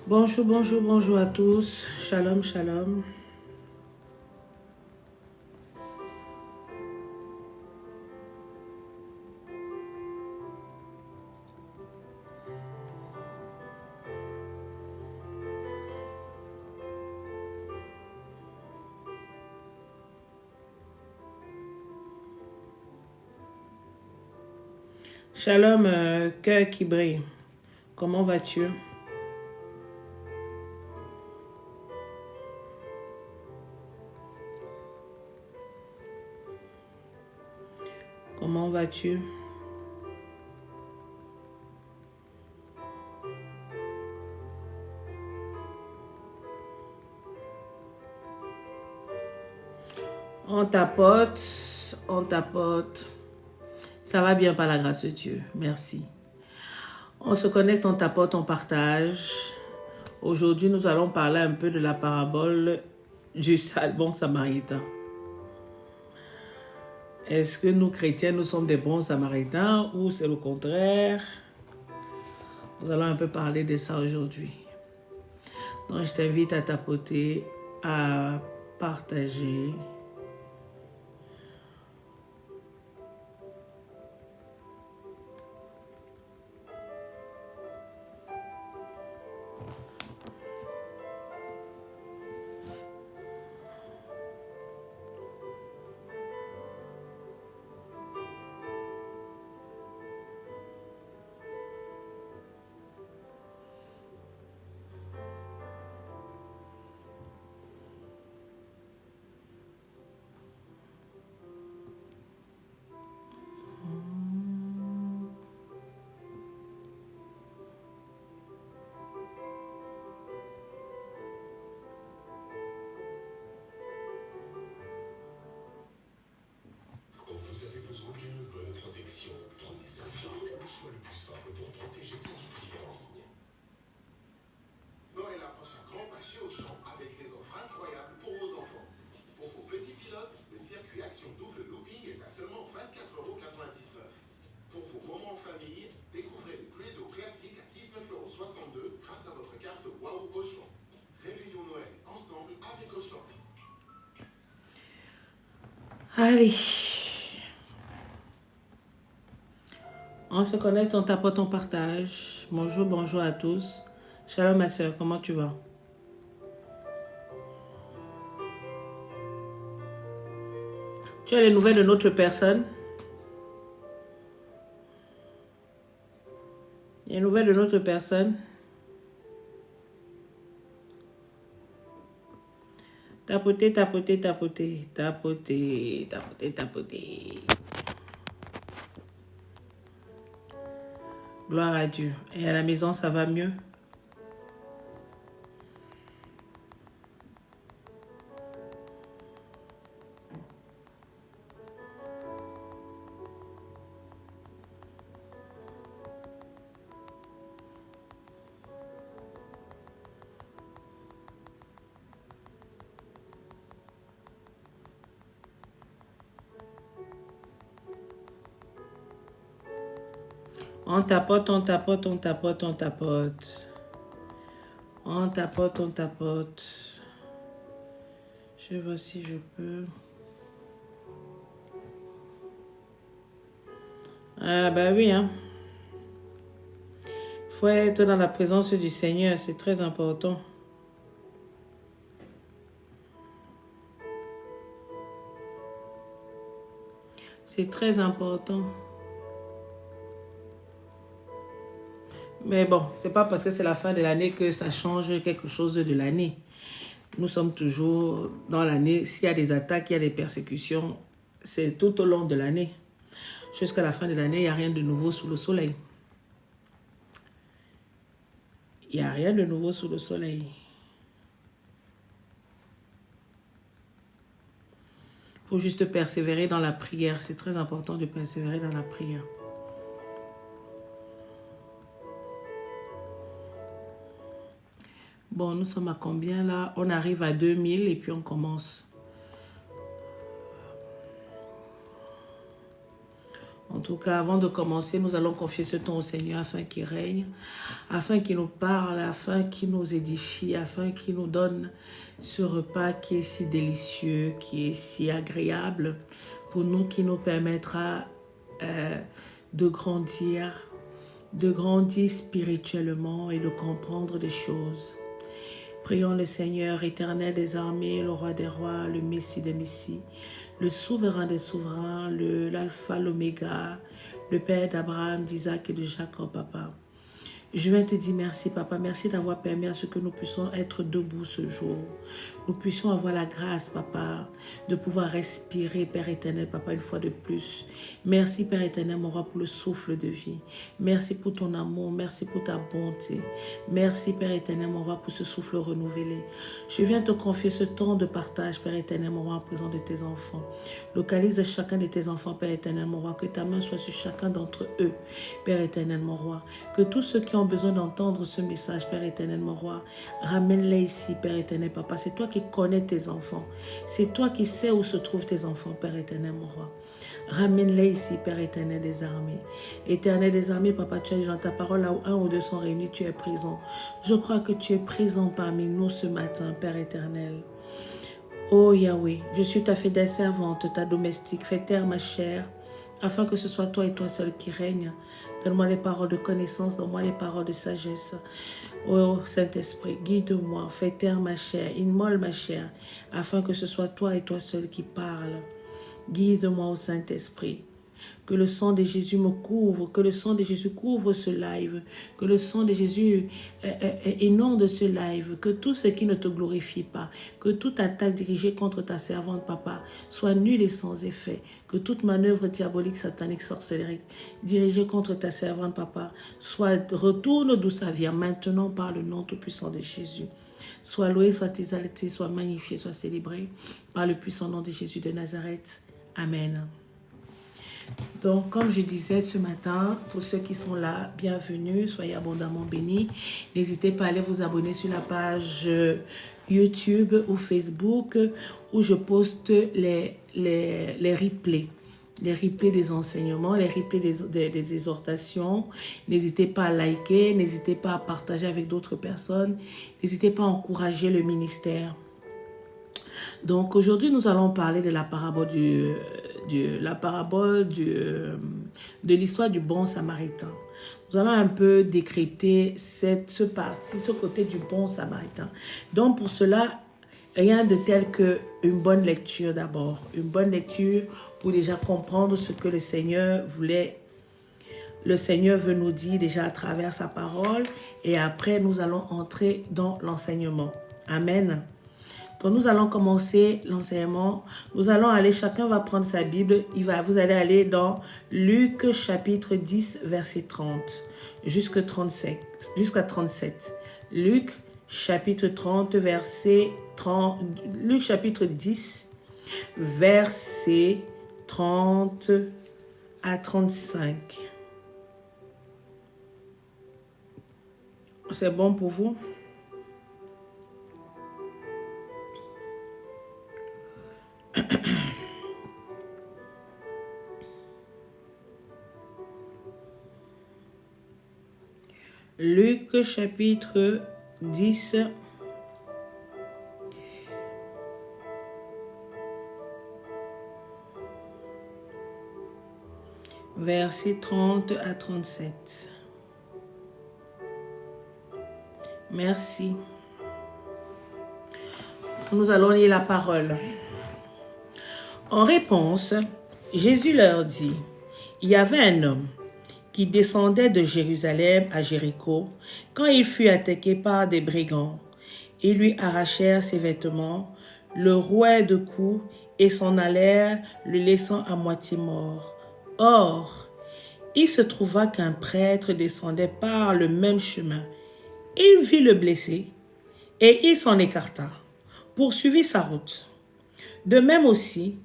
Bonjour, bonjour, bonjour à tous. Shalom, shalom. Shalom, cœur qui brille. Comment vas-tu? Comment vas-tu? On tapote, on tapote. Ça va bien par la grâce de Dieu. Merci. On se connecte, on tapote, on partage. Aujourd'hui, nous allons parler un peu de la parabole du bon samaritain. Est-ce que nous, chrétiens, nous sommes des bons samaritains ou c'est le contraire? Nous allons un peu parler de ça aujourd'hui. Donc, je t'invite à tapoter, à partager. Vous avez besoin d'une bonne protection. Prenez Surfshark, le choix le plus simple pour protéger sa vie privée en ligne. Noël approche à grands pas chez Auchan avec des offres incroyables pour vos enfants. Pour vos petits pilotes, le circuit Action Double Looping est à seulement 24,99 €. Pour vos moments en famille, découvrez le Cluedo classique à 19,62 € grâce à votre carte Waouh Auchan. Réveillons Noël ensemble avec Auchan. Allez. On se connecte, on tapote, on partage. Bonjour, bonjour à tous. Shalom ma soeur, comment tu vas? Tu as les nouvelles de notre personne? Les nouvelles de notre personne? Tapoter, tapoter, tapoter, tapoter, tapoter, tapoter. Gloire à Dieu. Et à la maison, ça va mieux? On tapote, on tapote, on tapote, on tapote. On tapote, on tapote. Je vois si je peux. Ah bah oui, hein. Il faut être dans la présence du Seigneur, c'est très important. C'est très important. Mais bon, c'est pas parce que c'est la fin de l'année que ça change quelque chose de l'année. Nous sommes toujours dans l'année. S'il y a des attaques, il y a des persécutions, c'est tout au long de l'année. Jusqu'à la fin de l'année, il n'y a rien de nouveau sous le soleil. Il n'y a rien de nouveau sous le soleil. Il faut juste persévérer dans la prière. C'est très important de persévérer dans la prière. Bon, nous sommes à combien là? On arrive à 2000 et puis on commence. On tout cas, avant de commencer, nous allons confier ce temps au Seigneur afin qu'il règne, afin qu'il nous parle, afin qu'il nous édifie, afin qu'il nous donne ce repas qui est si délicieux, qui est si agréable pour nous, qui nous permettra de grandir spirituellement et de comprendre des choses. Prions le Seigneur, éternel des armées, le roi des rois, le Messie des messies, le souverain des souverains, l'alpha, l'oméga, le Père d'Abraham, d'Isaac et de Jacob, papa. Je viens te dire merci, papa. Merci d'avoir permis à ce que nous puissions être debout ce jour. Nous puissions avoir la grâce, papa, de pouvoir respirer, Père éternel, papa, une fois de plus. Merci, Père éternel, mon roi, pour le souffle de vie. Merci pour ton amour. Merci pour ta bonté. Merci, Père éternel, mon roi, pour ce souffle renouvelé. Je viens te confier ce temps de partage, Père éternel, mon roi, en présence de tes enfants. Localise chacun de tes enfants, Père éternel, mon roi. Que ta main soit sur chacun d'entre eux, Père éternel, mon roi. Que tous ceux qui ont besoin d'entendre ce message, Père éternel, mon roi, ramène-les ici, Père éternel, papa. C'est toi qui connais tes enfants. C'est toi qui sais où se trouvent tes enfants, Père éternel, mon roi. Ramène-les ici, Père éternel des armées. Éternel des armées, papa, tu as dit dans ta parole, là où un ou deux sont réunis, tu es présent. Je crois que tu es présent parmi nous ce matin, Père éternel. Oh Yahweh, je suis ta fidèle servante, ta domestique. Fais taire ma chair, afin que ce soit toi et toi seul qui règne. Donne-moi les paroles de connaissance, donne-moi les paroles de sagesse. Oh Saint-Esprit, guide-moi, fais taire ma chair, immole ma chair, afin que ce soit toi et toi seul qui parle. Guide-moi, ô Saint-Esprit. Que le sang de Jésus me couvre, que le sang de Jésus couvre ce live, que le sang de Jésus inonde ce live, que tout ce qui ne te glorifie pas, que toute attaque dirigée contre ta servante, papa, soit nulle et sans effet, que toute manœuvre diabolique, satanique, sorcellerie dirigée contre ta servante, papa, retourne d'où ça vient, maintenant par le nom tout-puissant de Jésus. Sois loué, sois exalté, sois magnifié, sois célébré par le puissant nom de Jésus de Nazareth. Amen. Donc, comme je disais ce matin, pour ceux qui sont là, bienvenue, soyez abondamment bénis. N'hésitez pas à aller vous abonner sur la page YouTube ou Facebook où je poste les replays. Les replays des enseignements, les replays des exhortations. N'hésitez pas à liker, n'hésitez pas à partager avec d'autres personnes. N'hésitez pas à encourager le ministère. Donc aujourd'hui, nous allons parler de la parabole de l'histoire du bon samaritain. Nous allons un peu décrypter ce côté du bon samaritain. Donc pour cela, rien de tel qu'une bonne lecture d'abord. Une bonne lecture pour déjà comprendre ce que le Seigneur veut nous dire déjà à travers sa parole. Et après, nous allons entrer dans l'enseignement. Amen. Donc nous allons commencer l'enseignement. Nous allons aller, chacun va prendre sa Bible. Vous allez aller dans Luc chapitre 10, verset 30 jusqu'à 37. Luc chapitre 30, verset 30. Luc chapitre 10, verset 30 à 35. C'est bon pour vous? Luc chapitre 10, versets 30 à 37. Merci. Nous allons lire la parole. En réponse, Jésus leur dit, il y avait un homme qui descendait de Jérusalem à Jéricho quand il fut attaqué par des brigands. Ils lui arrachèrent ses vêtements, le rouaient de coups et s'en allèrent, le laissant à moitié mort. Or, il se trouva qu'un prêtre descendait par le même chemin. Il vit le blessé et il s'en écarta, poursuivit sa route. De même aussi,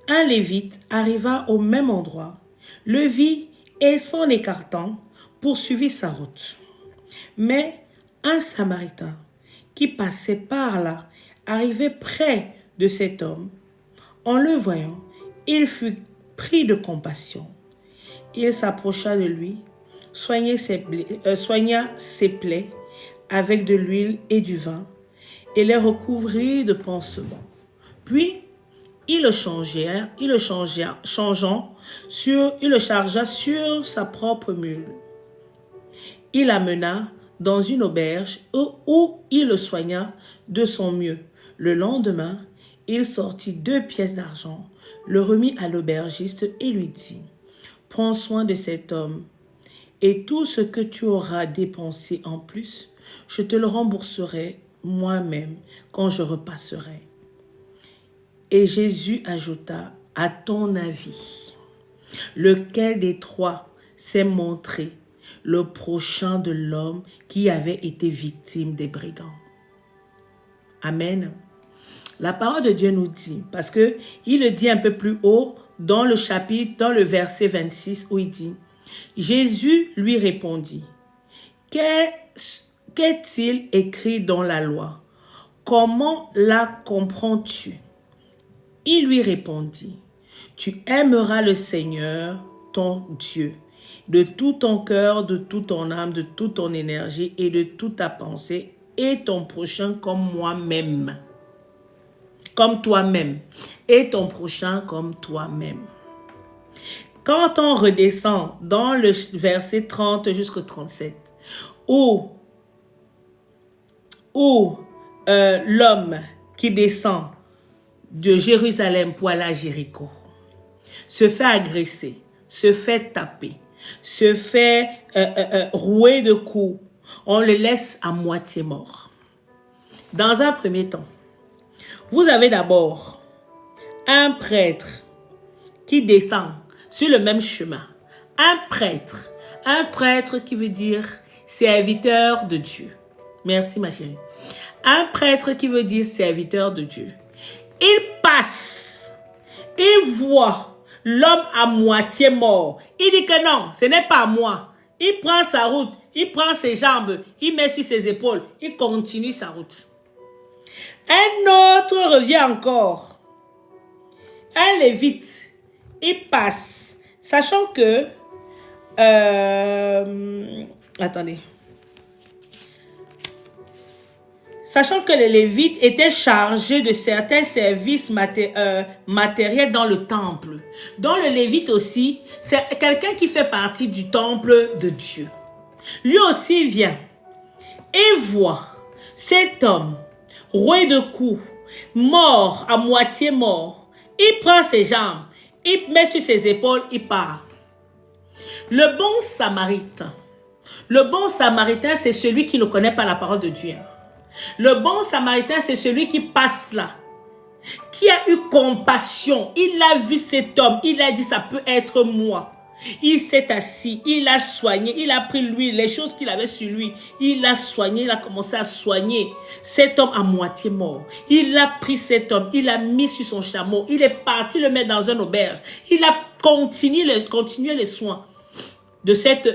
un lévite arriva au même endroit, le vit et s'en écartant, poursuivit sa route. Mais un Samaritain qui passait par là, arrivait près de cet homme. En le voyant, il fut pris de compassion il s'approcha de lui, soigna ses plaies avec de l'huile et du vin, et les recouvrit de pansements. Puis, il le chargea sur sa propre mule. Il l'amena dans une auberge où il le soigna de son mieux. Le lendemain, il sortit 2 pièces d'argent, le remit à l'aubergiste et lui dit, « Prends soin de cet homme, et tout ce que tu auras dépensé en plus, je te le rembourserai moi-même quand je repasserai. » Et Jésus ajouta, « À ton avis, lequel des 3 s'est montré le prochain de l'homme qui avait été victime des brigands? » Amen. La parole de Dieu nous dit, parce que il le dit un peu plus haut dans le chapitre, dans le verset 26 où il dit, Jésus lui répondit, qu'est-il écrit dans la loi? Comment la comprends-tu? Il lui répondit, tu aimeras le Seigneur, ton Dieu, de tout ton cœur, de toute ton âme, de toute ton énergie et de toute ta pensée, et ton prochain comme moi-même. Comme toi-même. Et ton prochain comme toi-même. Quand on redescend dans le verset 30 jusqu'au 37, où l'homme qui descend de Jérusalem pour aller à Jéricho se fait agresser, se fait taper, se fait rouer de coups, on le laisse à moitié mort. Dans un premier temps, vous avez d'abord un prêtre qui descend sur le même chemin. Un prêtre qui veut dire serviteur de Dieu. Merci ma chérie. Un prêtre qui veut dire serviteur de Dieu. Il passe, il voit l'homme à moitié mort. Il dit que non, ce n'est pas moi. Il prend sa route, il prend ses jambes, il met sur ses épaules, il continue sa route. Un autre revient encore. Un lévite, il passe, sachant que... attendez. Sachant que les Lévites étaient chargés de certains services matériels dans le temple. Donc le Lévite aussi, c'est quelqu'un qui fait partie du temple de Dieu. Lui aussi vient et voit cet homme roué de coups, mort, à moitié mort. Il prend ses jambes, il met sur ses épaules, il part. Le bon samaritain, c'est celui qui ne connaît pas la parole de Dieu. Le bon samaritain, c'est celui qui passe là, qui a eu compassion. Il a vu cet homme, il a dit ça peut être moi. Il s'est assis, il a soigné, il a pris l'huile, les choses qu'il avait sur lui. Il a soigné, il a commencé à soigner cet homme à moitié mort. Il a pris cet homme, il l'a mis sur son chameau, il est parti le mettre dans une auberge. Il a continué les soins de cet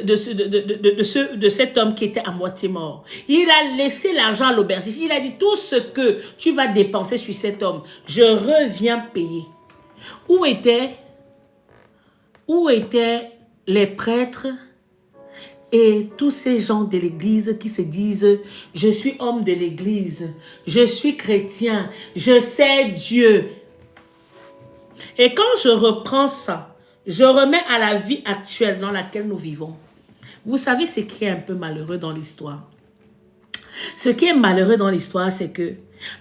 homme qui était à moitié mort. Il a laissé l'argent à l'aubergiste. Il a dit, tout ce que tu vas dépenser sur cet homme, je reviens payer. Où étaient les prêtres et tous ces gens de l'église qui se disent, je suis homme de l'église, je suis chrétien, je sais Dieu. Et quand je reprends ça, je remets à la vie actuelle dans laquelle nous vivons. Vous savez ce qui est un peu malheureux dans l'histoire. Ce qui est malheureux dans l'histoire, c'est que,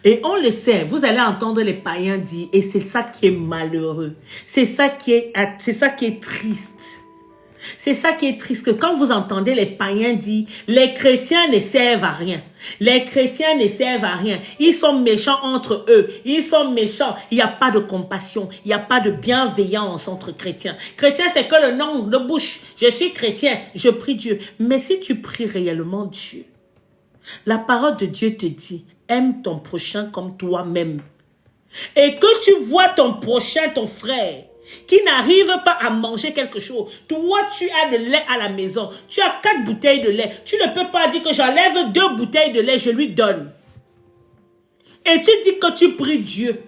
et on le sait, vous allez entendre les païens dire, et c'est ça qui est malheureux. C'est ça qui est triste. C'est ça qui est triste, que quand vous entendez les païens dire, les chrétiens ne servent à rien. Les chrétiens ne servent à rien. Ils sont méchants entre eux. Ils sont méchants. Il n'y a pas de compassion. Il n'y a pas de bienveillance entre chrétiens. Chrétien, c'est que le nom de bouche. Je suis chrétien. Je prie Dieu. Mais si tu pries réellement Dieu, la parole de Dieu te dit, aime ton prochain comme toi-même. Et que tu vois ton prochain, ton frère, qui n'arrive pas à manger quelque chose. Toi, tu as le lait à la maison. Tu as 4 bouteilles de lait. Tu ne peux pas dire que j'enlève 2 bouteilles de lait, je lui donne. Et tu dis que tu pries Dieu.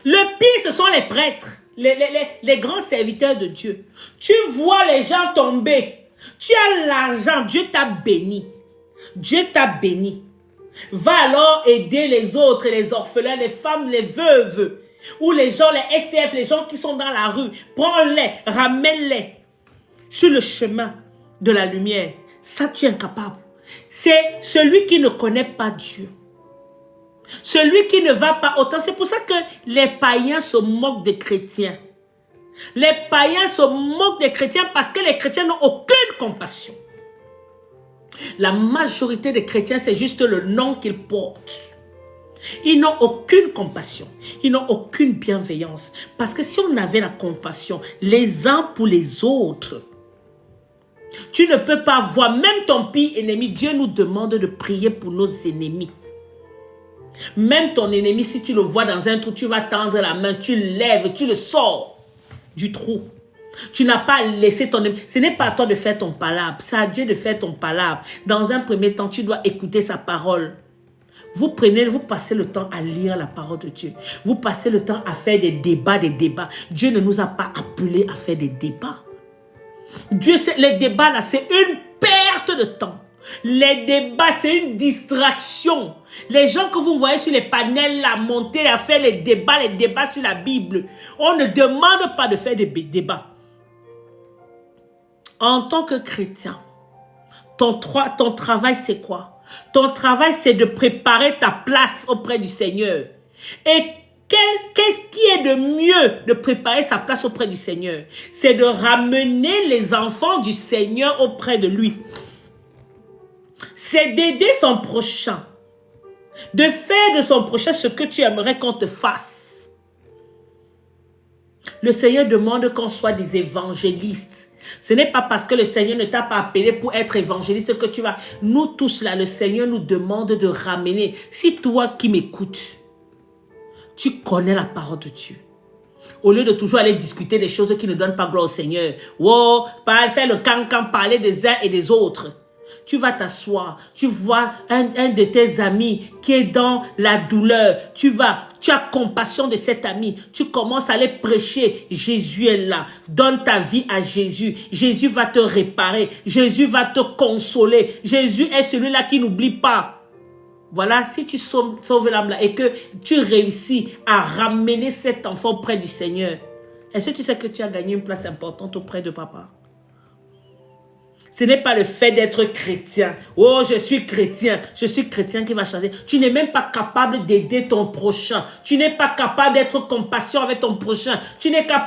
Le pire, ce sont les prêtres. les grands serviteurs de Dieu. Tu vois les gens tomber. Tu as l'argent, Dieu t'a béni. Dieu t'a béni. Va alors aider les autres, les orphelins, les femmes, les veuves, ou les gens, les STF, les gens qui sont dans la rue. Prends-les, ramène-les sur le chemin de la lumière. Ça, tu es incapable. C'est celui qui ne connaît pas Dieu. Celui qui ne va pas autant. C'est pour ça que les païens se moquent des chrétiens. Les païens se moquent des chrétiens parce que les chrétiens n'ont aucune compassion. La majorité des chrétiens, c'est juste le nom qu'ils portent. Ils n'ont aucune compassion. Ils n'ont aucune bienveillance. Parce que si on avait la compassion, les uns pour les autres, tu ne peux pas voir même ton pire ennemi. Dieu nous demande de prier pour nos ennemis. Même ton ennemi, si tu le vois dans un trou, tu vas tendre la main, tu le lèves, tu le sors du trou. Tu n'as pas laissé ton... Ce n'est pas à toi de faire ton palabre, c'est à Dieu de faire ton palabre. Dans un premier temps, tu dois écouter sa parole. Vous passez le temps à lire la parole de Dieu. Vous passez le temps à faire des débats. Dieu ne nous a pas appelés à faire des débats. Les débats là, c'est une perte de temps. Les débats, c'est une distraction. Les gens que vous voyez sur les panels là, monter à faire les débats sur la Bible. On ne demande pas de faire des débats. En tant que chrétien, ton travail c'est quoi? Ton travail c'est de préparer ta place auprès du Seigneur. Et qu'est-ce qui est de mieux de préparer sa place auprès du Seigneur? C'est de ramener les enfants du Seigneur auprès de lui. C'est d'aider son prochain. De faire de son prochain ce que tu aimerais qu'on te fasse. Le Seigneur demande qu'on soit des évangélistes. Ce n'est pas parce que le Seigneur ne t'a pas appelé pour être évangéliste que tu vas... Nous tous là, le Seigneur nous demande de ramener. Si toi qui m'écoutes, tu connais la parole de Dieu. Au lieu de toujours aller discuter des choses qui ne donnent pas gloire au Seigneur. Wow, faire le cancan, parler des uns et des autres. Tu vas t'asseoir, tu vois un de tes amis qui est dans la douleur. Tu as compassion de cet ami. Tu commences à aller prêcher. Jésus est là. Donne ta vie à Jésus. Jésus va te réparer. Jésus va te consoler. Jésus est celui-là qui n'oublie pas. Voilà, si tu sauves l'âme là et que tu réussis à ramener cet enfant près du Seigneur, est-ce que tu sais que tu as gagné une place importante auprès de papa? Ce n'est pas le fait d'être chrétien. Oh, je suis chrétien qui va changer. Tu n'es même pas capable d'aider ton prochain. Tu n'es pas capable d'être compassion avec ton prochain. Tu n'es pas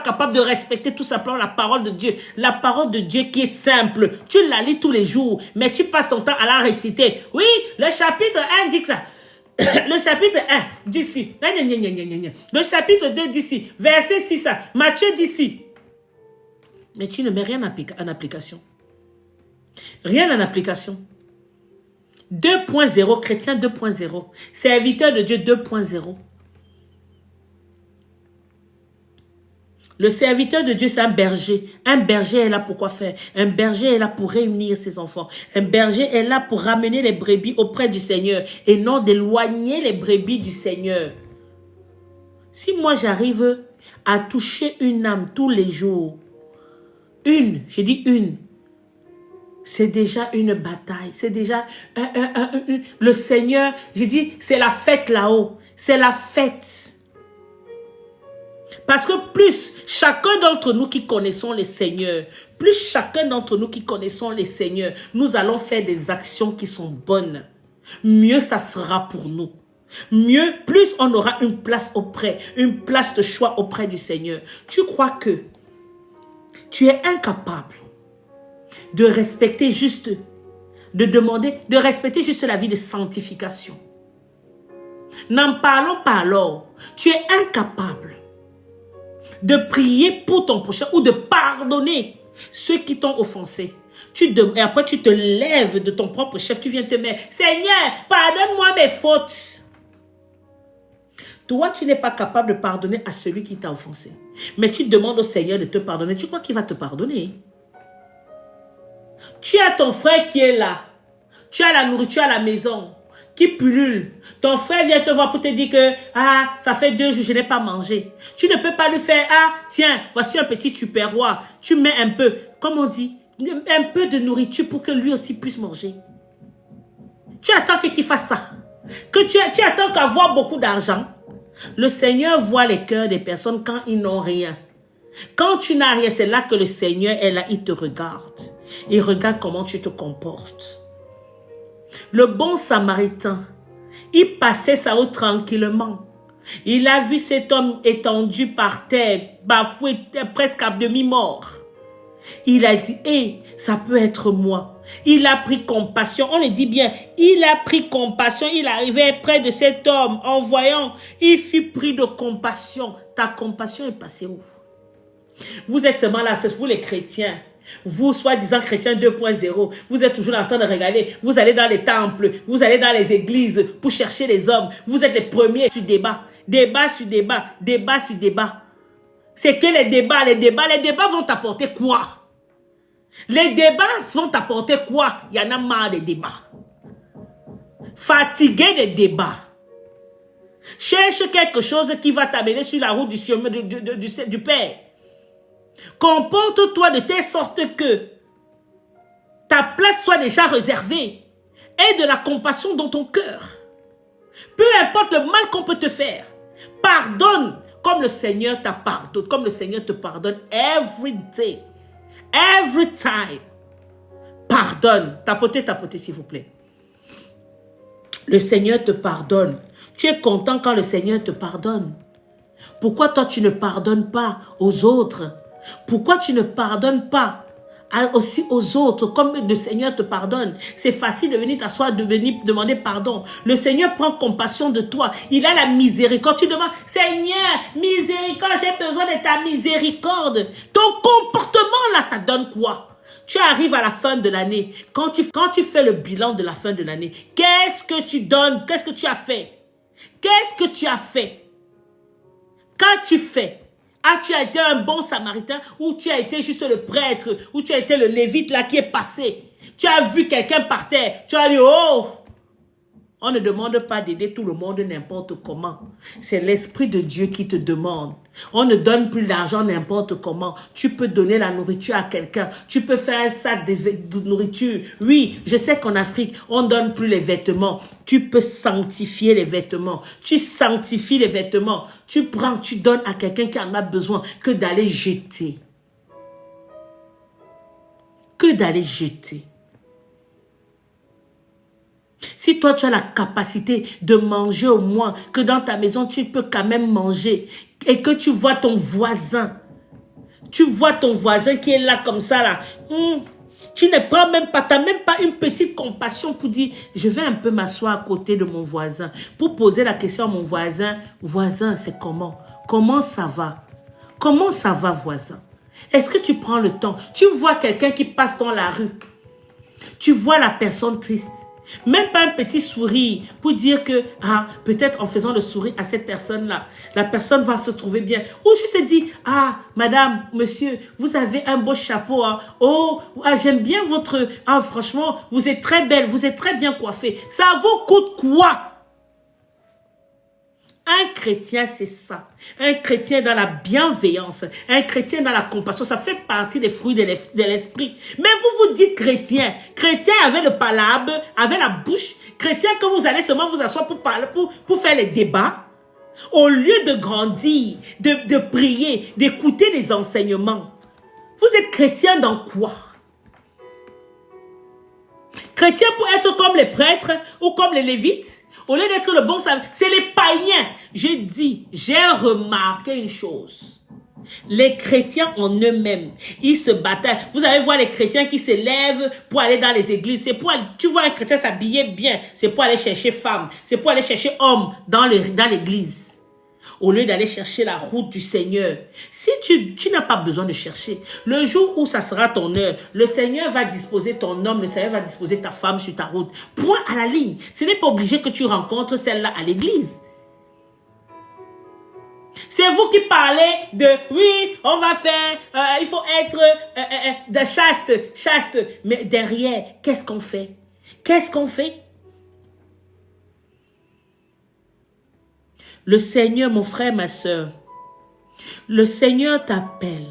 capable de respecter tout simplement la parole de Dieu. La parole de Dieu qui est simple. Tu la lis tous les jours, mais tu passes ton temps à la réciter. Oui, le chapitre 1 dit que ça. Le chapitre 1 dit ci. Le chapitre 2 dit ci. Verset 6. Matthieu dit ci. Mais tu ne mets rien en application. Rien en application. 2.0, chrétien 2.0. Serviteur de Dieu 2.0. Le serviteur de Dieu, c'est un berger. Un berger est là pour quoi faire? Un berger est là pour réunir ses enfants. Un berger est là pour ramener les brebis auprès du Seigneur et non d'éloigner les brebis du Seigneur. Si moi j'arrive à toucher une âme tous les jours, j'ai dit une. C'est déjà une bataille. C'est déjà le Seigneur. J'ai dit, c'est la fête là-haut. C'est la fête. Parce que plus chacun d'entre nous qui connaissons le Seigneur, nous allons faire des actions qui sont bonnes. Mieux ça sera pour nous. Mieux, plus on aura une place de choix auprès du Seigneur. Tu crois que tu es incapable de respecter juste, de respecter juste la vie de sanctification. N'en parlons pas alors. Tu es incapable de prier pour ton prochain ou de pardonner ceux qui t'ont offensé. Et après tu te lèves de ton propre chef, tu viens te mettre, Seigneur, pardonne-moi mes fautes. Toi, tu n'es pas capable de pardonner à celui qui t'a offensé. Mais tu demandes au Seigneur de te pardonner. Tu crois qu'il va te pardonner? Tu as ton frère qui est là. Tu as la nourriture à la maison. qui pullule. Ton frère vient te voir pour te dire que ah, ça fait 2 jours, je n'ai pas mangé. Tu ne peux pas lui faire ah, tiens, voici un petit tupperware. Tu mets un peu, comme on dit, un peu de nourriture pour que lui aussi puisse manger. Tu attends qu'il fasse ça. Que tu attends qu'avoir beaucoup d'argent. Le Seigneur voit les cœurs des personnes quand ils n'ont rien. Quand tu n'as rien, c'est là que le Seigneur est là, il te regarde. Il regarde comment tu te comportes. Le bon Samaritain, il passait sa route tranquillement. Il a vu cet homme étendu par terre, bafoué, presque à demi-mort. Il a dit, hé, ça peut être moi. Il a pris compassion, on le dit bien, il a pris compassion, il arrivait près de cet homme, en voyant, il fut pris de compassion. Ta compassion est passée où? Vous êtes seulement là, c'est vous les chrétiens. Vous, soi-disant chrétiens 2.0, vous êtes toujours en train de regarder. Vous allez dans les temples, vous allez dans les églises pour chercher les hommes. Vous êtes les premiers sur débat. Débat sur débat, débat sur débat. C'est que les débats vont t'apporter quoi? Les débats vont t'apporter quoi? Il y en a marre des débats. Fatigué des débats. Cherche quelque chose qui va t'amener sur la route du Père. Comporte-toi de telle sorte que ta place soit déjà réservée et de la compassion dans ton cœur. Peu importe le mal qu'on peut te faire, pardonne comme le Seigneur t'a pardonné, comme le Seigneur te pardonne every day, every time. Pardonne. Tapotez s'il vous plaît. Le Seigneur te pardonne. Tu es content quand le Seigneur te pardonne. Pourquoi toi tu ne pardonnes pas aux autres? Pourquoi tu ne pardonnes pas aussi aux autres comme le Seigneur te pardonne? C'est facile de venir t'asseoir, de venir demander pardon. Le Seigneur prend compassion de toi. Il a la miséricorde. Tu demandes, Seigneur, miséricorde, j'ai besoin de ta miséricorde. Ton comportement là, ça donne quoi? Tu arrives à la fin de l'année. Quand tu fais le bilan de la fin de l'année, qu'est-ce que tu donnes? Qu'est-ce que tu as fait? Qu'est-ce que tu as fait? Quand tu fais, ah, tu as été un bon samaritain ou tu as été juste le prêtre ou tu as été le lévite là qui est passé. Tu as vu quelqu'un par terre. Tu as dit, oh, on ne demande pas d'aider tout le monde n'importe comment. C'est l'Esprit de Dieu qui te demande. On ne donne plus l'argent n'importe comment. Tu peux donner la nourriture à quelqu'un. Tu peux faire un sac de nourriture. Oui, je sais qu'en Afrique, on ne donne plus les vêtements. Tu peux sanctifier les vêtements. Tu sanctifies les vêtements. Tu prends, tu donnes à quelqu'un qui en a besoin que d'aller jeter. Que d'aller jeter. Si toi, tu as la capacité de manger au moins, que dans ta maison, tu peux quand même manger, et que tu vois ton voisin qui est là comme ça, là, tu ne prends même pas, tu n'as même pas une petite compassion pour dire, je vais un peu m'asseoir à côté de mon voisin, pour poser la question à mon voisin, voisin, c'est comment? Comment ça va? Comment ça va, voisin? Est-ce que tu prends le temps? Tu vois quelqu'un qui passe dans la rue, tu vois la personne triste, même pas un petit sourire pour dire que, ah, peut-être en faisant le sourire à cette personne-là, la personne va se trouver bien. Ou je te dis, ah, madame, monsieur, vous avez un beau chapeau. Hein. Oh, ah, j'aime bien votre... Ah, franchement, vous êtes très belle, vous êtes très bien coiffée. Ça vous coûte quoi? Un chrétien, c'est ça. Un chrétien dans la bienveillance. Un chrétien dans la compassion. Ça fait partie des fruits de l'esprit. Mais vous dites chrétien. Chrétien avec le palabre, avec la bouche. Chrétien que vous allez seulement vous asseoir pour parler, pour faire les débats. Au lieu de grandir, de prier, d'écouter les enseignements. Vous êtes chrétien dans quoi? Chrétien pour être comme les prêtres ou comme les lévites? Au lieu d'être le bon samaritain, c'est les païens. J'ai remarqué une chose. Les chrétiens en eux-mêmes, ils se battent. Vous allez voir les chrétiens qui se lèvent pour aller dans les églises. C'est pour, tu vois un chrétien s'habiller bien, c'est pour aller chercher femme, c'est pour aller chercher homme dans l'église. Au lieu d'aller chercher la route du Seigneur. Si tu n'as pas besoin de chercher, le jour où ça sera ton heure, le Seigneur va disposer ton homme, le Seigneur va disposer ta femme sur ta route. Point à la ligne. Ce n'est pas obligé que tu rencontres celle-là à l'église. C'est vous qui parlez de, oui, on va faire, il faut être de chaste. Mais derrière, qu'est-ce qu'on fait? Qu'est-ce qu'on fait? Le Seigneur, mon frère, ma soeur, le Seigneur t'appelle.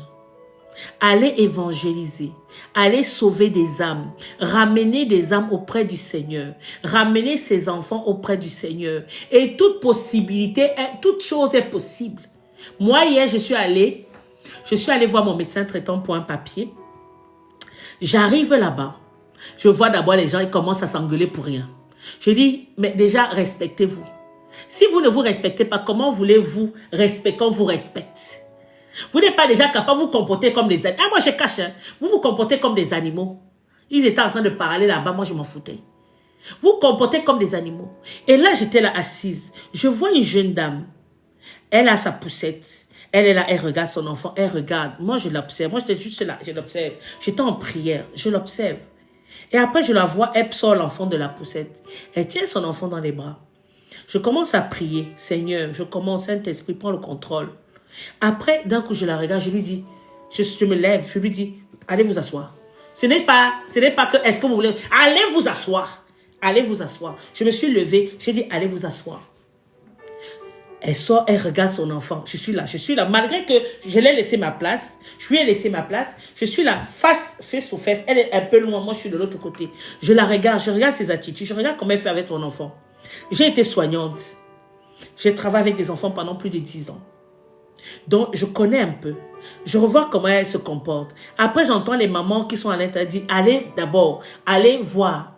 Allez évangéliser, allez sauver des âmes, ramener des âmes auprès du Seigneur, ramener ses enfants auprès du Seigneur. Et toute possibilité, toute chose est possible. Moi, hier, je suis allée voir mon médecin traitant pour un papier. J'arrive là-bas, je vois d'abord les gens, ils commencent à s'engueuler pour rien. Je dis, mais déjà, respectez-vous. Si vous ne vous respectez pas, comment voulez-vous respecter qu'on vous respecte? Vous n'êtes pas déjà capable de vous comporter comme des animaux. Ah, moi, je cache. Hein. Vous vous comportez comme des animaux. Ils étaient en train de parler là-bas. Moi, je m'en foutais. Vous vous comportez comme des animaux. Et là, j'étais là assise. Je vois une jeune dame. Elle a sa poussette. Elle est là, elle regarde son enfant. Elle regarde. Moi, je l'observe. Moi, j'étais juste là. Je l'observe. J'étais en prière. Je l'observe. Et après, je la vois. Elle sort l'enfant de la poussette. Elle tient son enfant dans les bras. Je commence à prier. Seigneur, je commence. Saint-Esprit, prends le contrôle. Après, d'un coup, je la regarde, je lui dis, je me lève, je lui dis, allez vous asseoir. Ce n'est pas que, est-ce que vous voulez, allez vous asseoir. Allez vous asseoir. Je me suis levée, je lui ai dit, allez vous asseoir. Elle sort, elle regarde son enfant. Je suis là, malgré que je l'ai laissé ma place, je lui ai laissé ma place, je suis là, face to face, elle est un peu loin, moi je suis de l'autre côté. Je la regarde, je regarde ses attitudes, je regarde comment elle fait avec ton enfant. J'ai été soignante. J'ai travaillé avec des enfants pendant plus de 10 ans. Donc, je connais un peu. Je revois comment elle se comporte. Après, j'entends les mamans qui sont à l'intérieur dire, allez voir,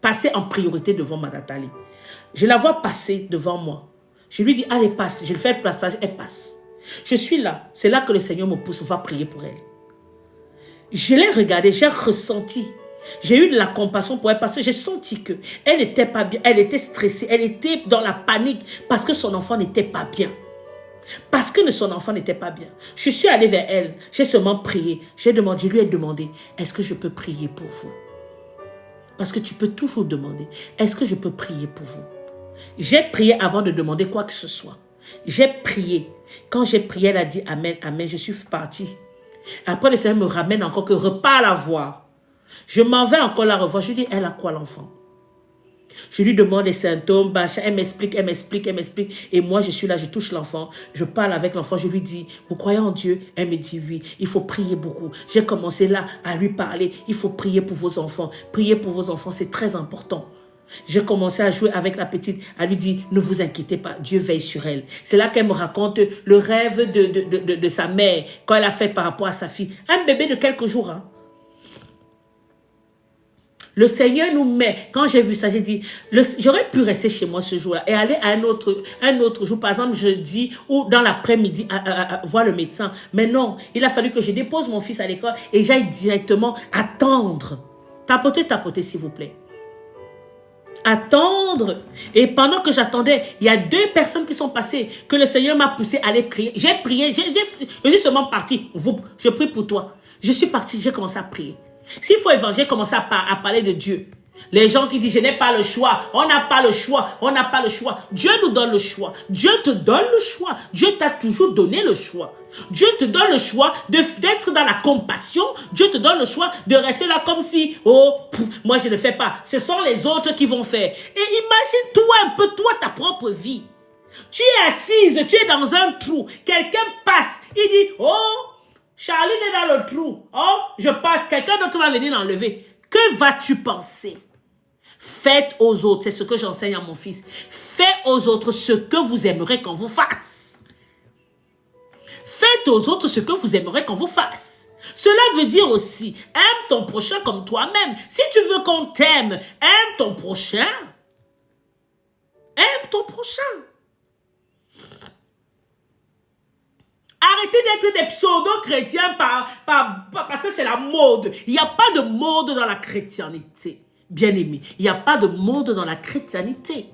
passer en priorité devant Mme Nathalie. Je la vois passer devant moi. Je lui dis, allez, passe. Je lui fais le passage, elle passe. Je suis là. C'est là que le Seigneur me pousse, va prier pour elle. Je l'ai regardée, j'ai ressenti. J'ai eu de la compassion pour elle parce que j'ai senti qu'elle n'était pas bien. Elle était stressée, elle était dans la panique parce que son enfant n'était pas bien. Parce que son enfant n'était pas bien. Je suis allée vers elle. J'ai seulement prié. Je lui ai demandé, est-ce que je peux prier pour vous? Parce que tu peux toujours demander, est-ce que je peux prier pour vous? J'ai prié avant de demander quoi que ce soit. J'ai prié. Quand j'ai prié, elle a dit amen, amen. Je suis partie. Après, le Seigneur me ramène encore que repars la voir. Je m'en vais encore la revoir. Je lui dis, elle a quoi l'enfant? Je lui demande les symptômes, elle m'explique. Et moi, je suis là, je touche l'enfant. Je parle avec l'enfant, je lui dis, vous croyez en Dieu? Elle me dit oui, il faut prier beaucoup. J'ai commencé là à lui parler, il faut prier pour vos enfants. Prier pour vos enfants, c'est très important. J'ai commencé à jouer avec la petite, à lui dire, ne vous inquiétez pas, Dieu veille sur elle. C'est là qu'elle me raconte le rêve de sa mère, quand elle a fait par rapport à sa fille. Un bébé de quelques jours, hein. Le Seigneur nous met, quand j'ai vu ça, j'ai dit, j'aurais pu rester chez moi ce jour-là et aller à un autre jour, par exemple jeudi ou dans l'après-midi, voir le médecin. Mais non, il a fallu que je dépose mon fils à l'école et j'aille directement attendre. Tapotez, s'il vous plaît. Attendre. Et pendant que j'attendais, il y a 2 personnes qui sont passées, que le Seigneur m'a poussé à aller prier. J'ai prié, je suis seulement partie. Je prie pour toi. Je suis partie, j'ai commencé à prier. S'il faut évangéliser, commencer à parler de Dieu. Les gens qui disent, je n'ai pas le choix, on n'a pas le choix, on n'a pas le choix. Dieu nous donne le choix. Dieu te donne le choix. Dieu t'a toujours donné le choix. Dieu te donne le choix d'être dans la compassion. Dieu te donne le choix de rester là comme si, moi je ne fais pas. Ce sont les autres qui vont faire. Et imagine-toi un peu, toi, ta propre vie. Tu es assise, tu es dans un trou. Quelqu'un passe, il dit, Charlie est dans le trou. Je passe, quelqu'un d'autre va venir l'enlever. Que vas-tu penser? Faites aux autres, c'est ce que j'enseigne à mon fils. Faites aux autres ce que vous aimeriez qu'on vous fasse. Faites aux autres ce que vous aimeriez qu'on vous fasse. Cela veut dire aussi, aime ton prochain comme toi-même. Si tu veux qu'on t'aime, aime ton prochain. Aime ton prochain. Arrêtez d'être des pseudo-chrétiens parce que c'est la mode. Il n'y a pas de mode dans la chrétienté. Bien aimé, il n'y a pas de mode dans la chrétienté.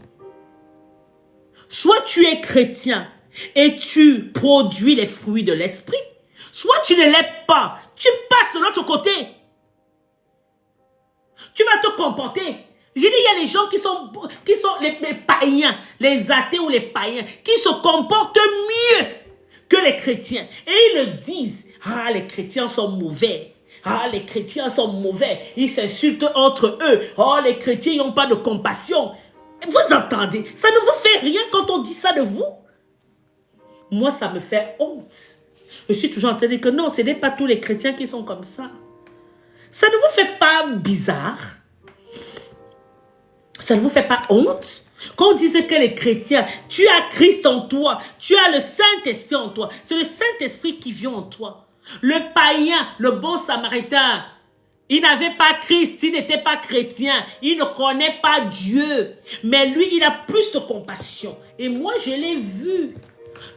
Soit tu es chrétien et tu produis les fruits de l'esprit, soit tu ne l'es pas. Tu passes de l'autre côté. Tu vas te comporter. Je dis, il y a les gens qui sont les païens, les athées ou les païens, qui se comportent mieux que les chrétiens. Et ils le disent, les chrétiens sont mauvais. Les chrétiens sont mauvais. Ils s'insultent entre eux. Les chrétiens n'ont pas de compassion. Vous entendez, ça ne vous fait rien quand on dit ça de vous. moi, ça me fait honte. Je suis toujours en train de dire que non, ce n'est pas tous les chrétiens qui sont comme ça. Ça ne vous fait pas bizarre? Ça ne vous fait pas honte? Quand on disait que les chrétiens, tu as Christ en toi, tu as le Saint-Esprit en toi. C'est le Saint-Esprit qui vit en toi. Le païen, le bon samaritain, il n'avait pas Christ, il n'était pas chrétien, il ne connaît pas Dieu. Mais lui, il a plus de compassion. Et moi, je l'ai vu.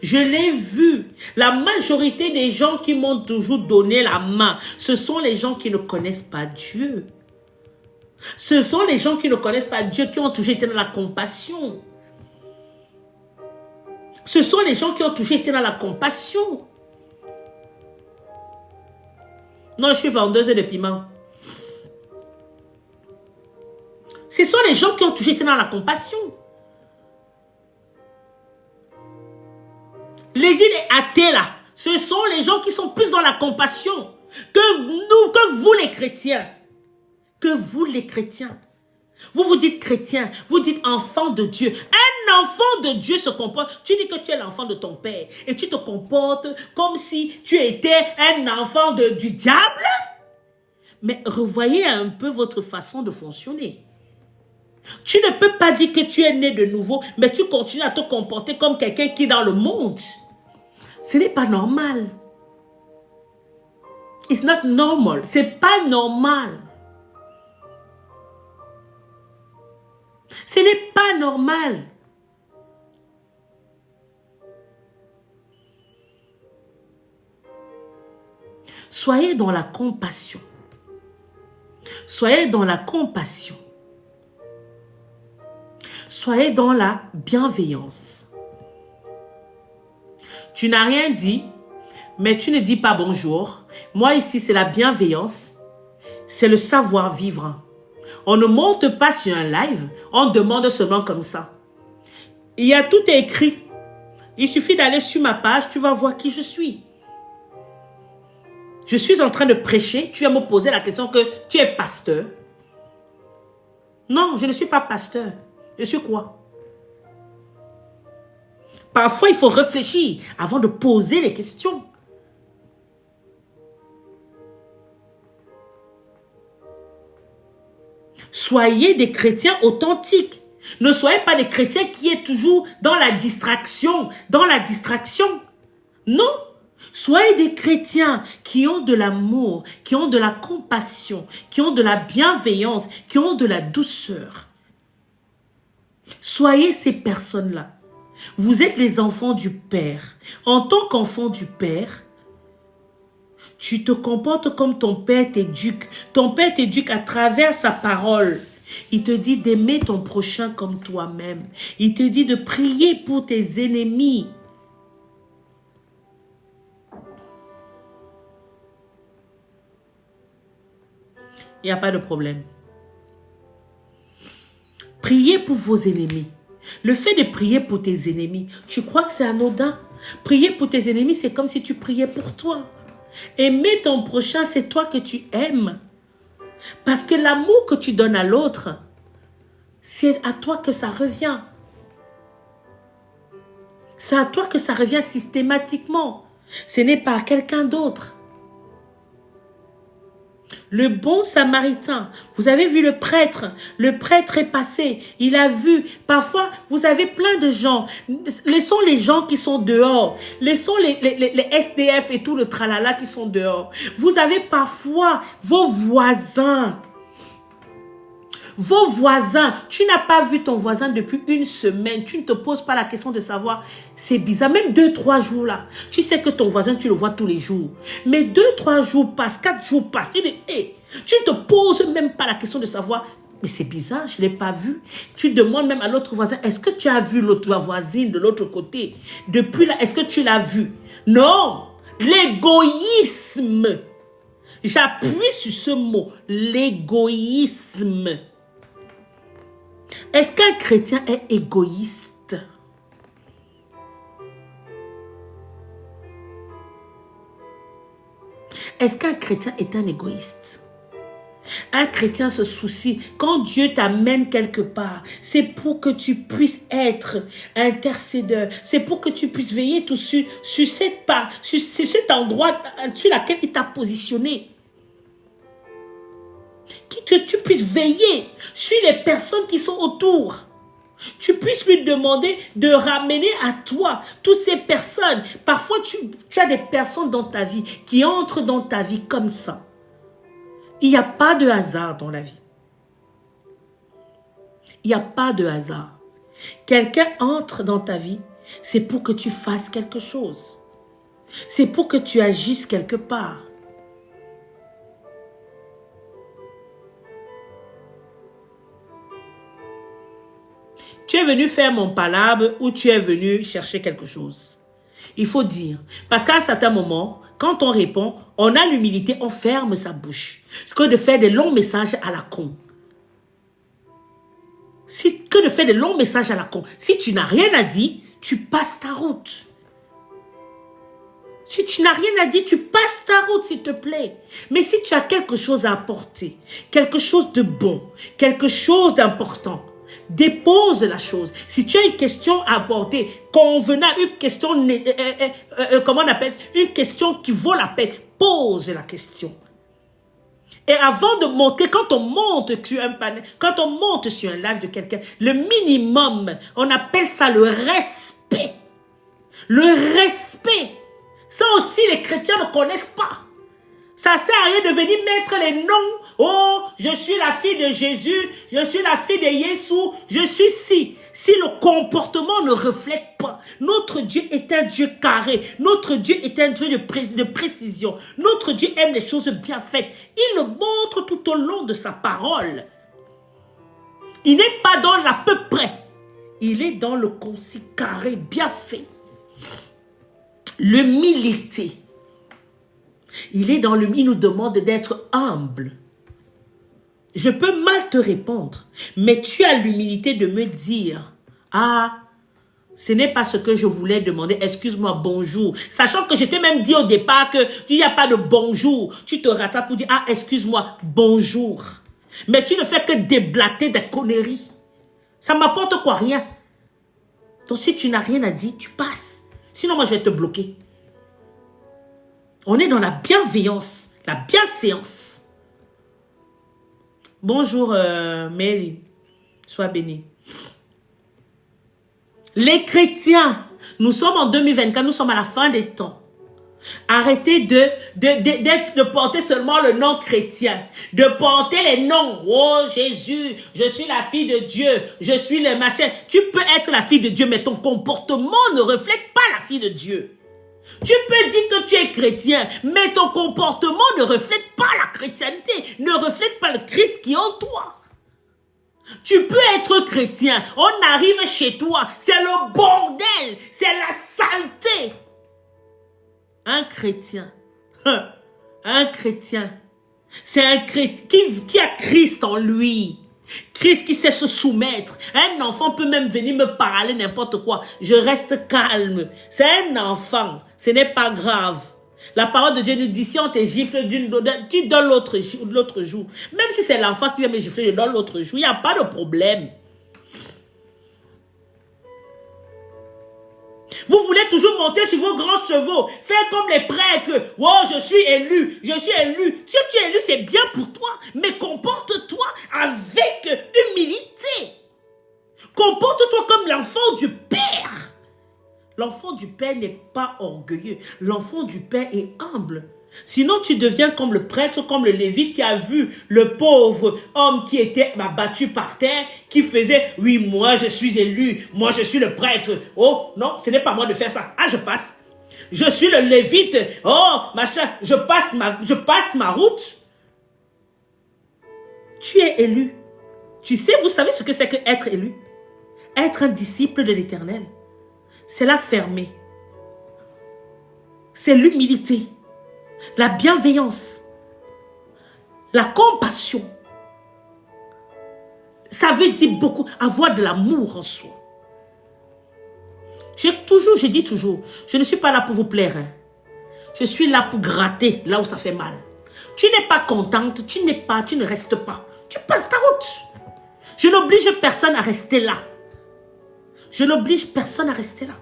Je l'ai vu. La majorité des gens qui m'ont toujours donné la main, ce sont les gens qui ne connaissent pas Dieu. Ce sont les gens qui ne connaissent pas Dieu, qui ont toujours été dans la compassion. Ce sont les gens qui ont toujours été dans la compassion. Non, je suis vendeuse de piment. Ce sont les gens qui ont toujours été dans la compassion. Les athées là, ce sont les gens qui sont plus dans la compassion que nous, que vous les chrétiens. Que vous les chrétiens. Vous vous dites chrétien, vous dites enfant de Dieu. Un enfant de Dieu se comporte, tu dis que tu es l'enfant de ton père et tu te comportes comme si tu étais un enfant du diable. Mais revoyez un peu votre façon de fonctionner. Tu ne peux pas dire que tu es né de nouveau, mais tu continues à te comporter comme quelqu'un qui est dans le monde. Ce n'est pas normal. It's not normal. C'est pas normal. Ce n'est pas normal. Soyez dans la compassion. Soyez dans la compassion. Soyez dans la bienveillance. Tu n'as rien dit, mais tu ne dis pas bonjour. Moi ici, c'est la bienveillance. C'est le savoir-vivre. On ne monte pas sur un live, on demande seulement comme ça. Il y a tout écrit. Il suffit d'aller sur ma page, tu vas voir qui je suis. Je suis en train de prêcher, tu vas me poser la question que tu es pasteur. Non, je ne suis pas pasteur. Je suis quoi? Parfois, il faut réfléchir avant de poser les questions. Soyez des chrétiens authentiques. Ne soyez pas des chrétiens qui est toujours dans la distraction. Non. Soyez des chrétiens qui ont de l'amour, qui ont de la compassion, qui ont de la bienveillance, qui ont de la douceur. Soyez ces personnes-là. Vous êtes les enfants du Père. En tant qu'enfant du Père, tu te comportes comme ton Père t'éduque. Ton Père t'éduque à travers sa parole. Il te dit d'aimer ton prochain comme toi-même. Il te dit de prier pour tes ennemis. Il n'y a pas de problème. Priez pour vos ennemis. Le fait de prier pour tes ennemis, tu crois que c'est anodin? Prier pour tes ennemis, c'est comme si tu priais pour toi. Aimer ton prochain, c'est toi que tu aimes. Parce que l'amour que tu donnes à l'autre, c'est à toi que ça revient. C'est à toi que ça revient systématiquement. Ce n'est pas à quelqu'un d'autre. Le bon samaritain, vous avez vu le prêtre est passé, il a vu, parfois vous avez plein de gens, laissons les gens qui sont dehors, laissons les SDF et tout le tralala qui sont dehors. Vous avez parfois vos voisins, tu n'as pas vu ton voisin depuis une semaine, tu ne te poses pas la question de savoir, c'est bizarre, même 2-3 jours là, tu sais que ton voisin tu le vois tous les jours, mais 2-3 jours passent, 4 jours passent, tu ne te poses même pas la question de savoir, mais c'est bizarre, je ne l'ai pas vu. Tu demandes même à l'autre voisin, est-ce que tu as vu l'autre voisine de l'autre côté? Depuis là, est-ce que tu l'as vu? Non, l'égoïsme. J'appuie sur ce mot, l'égoïsme. Est-ce qu'un chrétien est égoïste? Est-ce qu'un chrétien est un égoïste? Un chrétien se soucie. Quand Dieu t'amène quelque part, c'est pour que tu puisses être intercédeur. C'est pour que tu puisses veiller tout sur cet endroit sur lequel il t'a positionné. Que tu puisses veiller sur les personnes qui sont autour. Tu puisses lui demander de ramener à toi toutes ces personnes. Parfois, tu as des personnes dans ta vie qui entrent dans ta vie comme ça. Il n'y a pas de hasard dans la vie. Il n'y a pas de hasard. Quelqu'un entre dans ta vie, c'est pour que tu fasses quelque chose. C'est pour que tu agisses quelque part. Tu es venu faire mon palabre ou tu es venu chercher quelque chose. Il faut dire. Parce qu'à un certain moment, quand on répond, on a l'humilité, on ferme sa bouche. Que de faire des longs messages à la con. Que de faire des longs messages à la con. Si tu n'as rien à dire, tu passes ta route. Si tu n'as rien à dire, tu passes ta route, s'il te plaît. Mais si tu as quelque chose à apporter, quelque chose de bon, quelque chose d'important, dépose la chose. Si tu as une question à aborder, convenable, une question, comment on appelle ça? Une question qui vaut la peine, pose la question. Et avant de monter, quand on monte sur un panel, quand on monte sur un live de quelqu'un, le minimum, on appelle ça le respect. Le respect. Ça aussi, les chrétiens ne connaissent pas. Ça ne sert à rien de venir mettre les noms. Oh, je suis la fille de Jésus, je suis la fille de Jésus, je suis si. Si le comportement ne reflète pas, notre Dieu est un Dieu carré, notre Dieu est un Dieu de précision, notre Dieu aime les choses bien faites. Il le montre tout au long de sa parole. Il n'est pas dans l'à peu près, il est dans le concis carré, bien fait. L'humilité. Il nous demande d'être humble. Je peux mal te répondre, mais tu as l'humilité de me dire, ah, ce n'est pas ce que je voulais demander, excuse-moi, bonjour. Sachant que je t'ai même dit au départ qu'il n'y a pas de bonjour. Tu te rattrapes pour dire, ah, excuse-moi, bonjour. Mais tu ne fais que déblater des conneries. Ça ne m'apporte quoi, rien. Donc si tu n'as rien à dire, tu passes. Sinon, moi, je vais te bloquer. On est dans la bienveillance, la bienséance. Bonjour, Mary. Sois bénie. Les chrétiens, nous sommes en 2024, nous sommes à la fin des temps. Arrêtez de porter seulement le nom chrétien, de porter les noms. Oh Jésus, je suis la fille de Dieu, je suis le machin. Tu peux être la fille de Dieu, mais ton comportement ne reflète pas la fille de Dieu. Tu peux dire que tu es chrétien, mais ton comportement ne reflète pas la chrétienté, ne reflète pas le Christ qui est en toi. Tu peux être chrétien, on arrive chez toi, c'est le bordel, c'est la saleté. Un chrétien, c'est un chrétien qui a Christ en lui. Christ qui sait se soumettre. Un enfant peut même venir me parler n'importe quoi. Je reste calme. C'est un enfant. Ce n'est pas grave. La parole de Dieu nous dit, si on te gifle tu donnes l'autre jour. Même si c'est l'enfant qui vient me gifler, je donne l'autre jour. Il n'y a pas de problème. Vous voulez toujours monter sur vos grands chevaux, faire comme les prêtres. Oh, je suis élu, je suis élu. Si tu es élu, c'est bien pour toi, mais comporte-toi avec humilité. Comporte-toi comme l'enfant du Père. L'enfant du Père n'est pas orgueilleux. L'enfant du Père est humble. Sinon, tu deviens comme le prêtre, comme le lévite qui a vu le pauvre homme qui était battu par terre, qui faisait, oui, moi je suis élu, moi je suis le prêtre. Oh, non, ce n'est pas moi de faire ça. Ah, je passe. Je suis le lévite. Oh, machin, je passe ma route. Tu es élu. Tu sais, vous savez ce que c'est que être élu? Être un disciple de l'Éternel. C'est la fermer. C'est l'humilité. La bienveillance, la compassion. Ça veut dire beaucoup, avoir de l'amour en soi. Je dis toujours, je ne suis pas là pour vous plaire. Hein. Je suis là pour gratter là où ça fait mal. Tu n'es pas contente, tu ne restes pas. Tu passes ta route. Je n'oblige personne à rester là. Je n'oblige personne à rester là.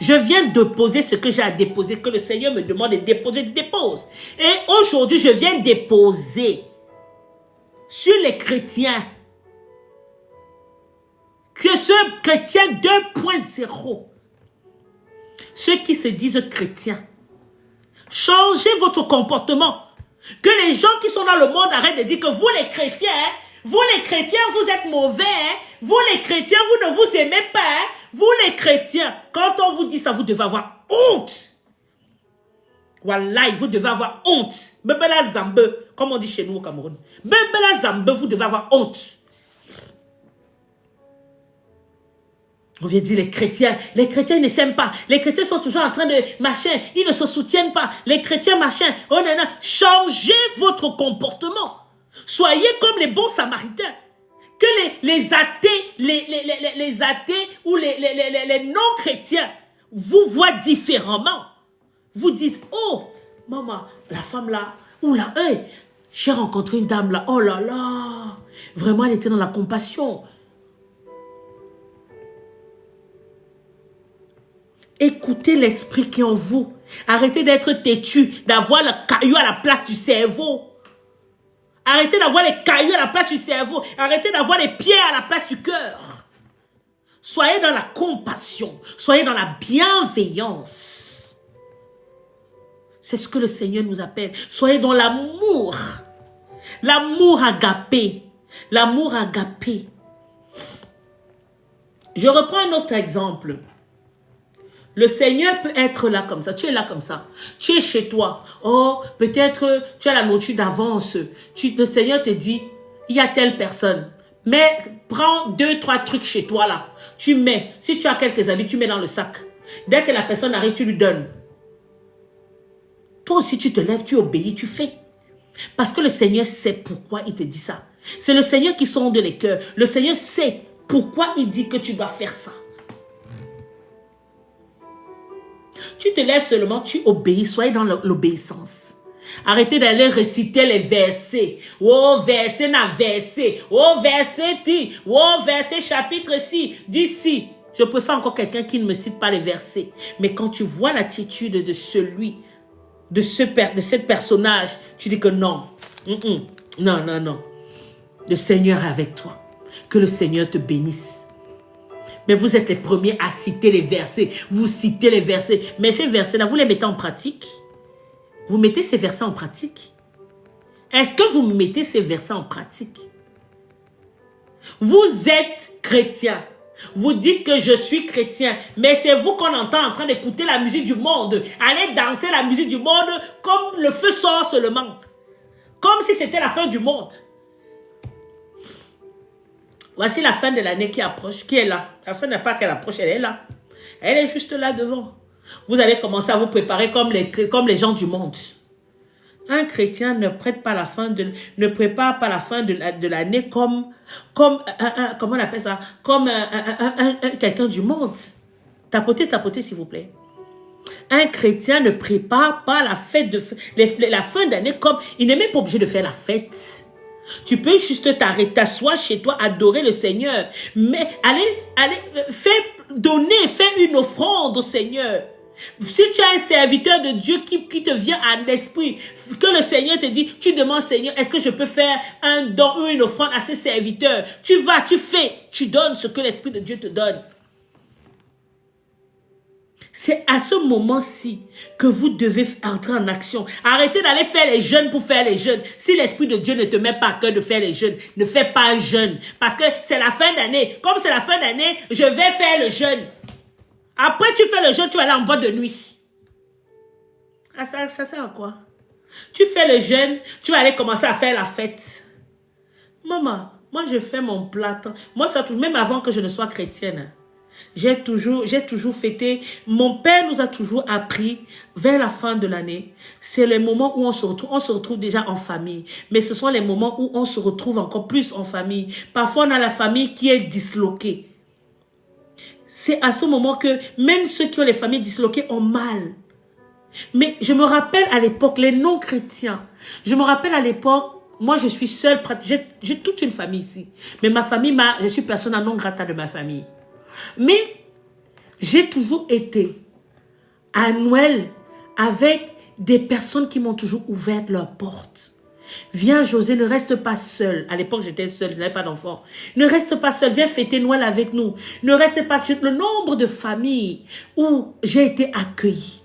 Je viens déposer ce que j'ai à déposer, que le Seigneur me demande de déposer, je dépose. Et aujourd'hui, je viens déposer sur les chrétiens que ce chrétien 2.0, ceux qui se disent chrétiens, changez votre comportement. Que les gens qui sont dans le monde arrêtent de dire que vous les chrétiens, vous êtes mauvais, vous les chrétiens, vous ne vous aimez pas, vous les chrétiens. Quand on vous dit ça, vous devez avoir honte. Wallahi, vous devez avoir honte. Bebela Zambe, comme on dit chez nous au Cameroun. Bebela Zambe, vous devez avoir honte. On vient dire les chrétiens ils ne s'aiment pas. Les chrétiens sont toujours en train de machin, ils ne se soutiennent pas. Les chrétiens machin, oh nana, changez votre comportement. Soyez comme les bons samaritains. Que les athées, les athées ou les non-chrétiens vous voient différemment. Vous disent, oh, maman, la femme là, ou là, hey, j'ai rencontré une dame là, oh là là, vraiment elle était dans la compassion. Écoutez l'esprit qui est en vous. Arrêtez d'être têtu, d'avoir le caillou à la place du cerveau. Arrêtez d'avoir les cailloux à la place du cerveau. Arrêtez d'avoir les pieds à la place du cœur. Soyez dans la compassion. Soyez dans la bienveillance. C'est ce que le Seigneur nous appelle. Soyez dans l'amour. L'amour agapé. L'amour agapé. Je reprends un autre exemple. Le Seigneur peut être là comme ça. Tu es là comme ça. Tu es chez toi. Oh, peut-être tu as la nourriture d'avance. Le Seigneur te dit, il y a telle personne. Mais prends 2-3 trucs chez toi là. Tu mets. Si tu as quelques habits, tu mets dans le sac. Dès que la personne arrive, tu lui donnes. Toi aussi, tu te lèves, tu obéis, tu fais. Parce que le Seigneur sait pourquoi il te dit ça. C'est le Seigneur qui sonde les cœurs. Le Seigneur sait pourquoi il dit que tu dois faire ça. Tu te lèves seulement, tu obéis, soyez dans l'obéissance. Arrêtez d'aller réciter les versets. Oh, verset na verset. Oh, verset ti. Oh, verset chapitre 6. D'ici. Je préfère encore quelqu'un qui ne me cite pas les versets. Mais quand tu vois l'attitude de celui, de cette personnage, tu dis que non. Non, non, non. Le Seigneur est avec toi. Que le Seigneur te bénisse. Mais vous êtes les premiers à citer les versets. Vous citez les versets. Mais ces versets-là, vous les mettez en pratique? Vous mettez ces versets en pratique? Est-ce que vous mettez ces versets en pratique? Vous êtes chrétien. Vous dites que je suis chrétien. Mais c'est vous qu'on entend en train d'écouter la musique du monde. Allez danser la musique du monde comme le feu sort seulement. Comme si c'était la fin du monde. Voici la fin de l'année qui approche, qui est là. La fin n'est pas qu'elle approche, elle est là. Elle est juste là devant. Vous allez commencer à vous préparer comme les gens du monde. Un chrétien ne prépare pas la fin de l'année comme comment on appelle ça? Comme quelqu'un du monde. Tapotez, s'il vous plaît. Un chrétien ne prépare pas la fin d'année comme... Il n'est même pas obligé de faire la fête. Tu peux juste t'arrêter, t'asseoir chez toi, adorer le Seigneur. Mais fais une offrande au Seigneur. Si tu as un serviteur de Dieu qui te vient à l'esprit, que le Seigneur te dit, tu demandes, Seigneur, est-ce que je peux faire un don ou une offrande à ces serviteurs? Tu vas, tu fais, tu donnes ce que l'Esprit de Dieu te donne. C'est à ce moment-ci que vous devez entrer en action. Arrêtez d'aller faire les jeûnes pour faire les jeûnes. Si l'Esprit de Dieu ne te met pas à cœur de faire les jeûnes, ne fais pas un jeûne. Parce que c'est la fin d'année. Comme c'est la fin d'année, je vais faire le jeûne. Après, tu fais le jeûne, tu vas aller en boîte de nuit. Ah, ça sert à quoi? Tu fais le jeûne, tu vas aller commencer à faire la fête. Maman, moi je fais mon plat. Moi, ça touche, même avant que je ne sois chrétienne. J'ai toujours fêté. Mon père nous a toujours appris vers la fin de l'année. C'est les moments où on se retrouve déjà en famille. Mais ce sont les moments où on se retrouve encore plus en famille. Parfois, on a la famille qui est disloquée. C'est à ce moment que même ceux qui ont les familles disloquées ont mal. Mais je me rappelle à l'époque, les non-chrétiens, je me rappelle à l'époque, moi je suis seule, j'ai toute une famille ici. Mais ma famille, je suis persona non grata de ma famille. Mais j'ai toujours été à Noël avec des personnes qui m'ont toujours ouvert leurs portes. Viens José, ne reste pas seul. À l'époque, j'étais seule, je n'avais pas d'enfant. Ne reste pas seul, viens fêter Noël avec nous. Ne reste pas seul. Le nombre de familles où j'ai été accueillie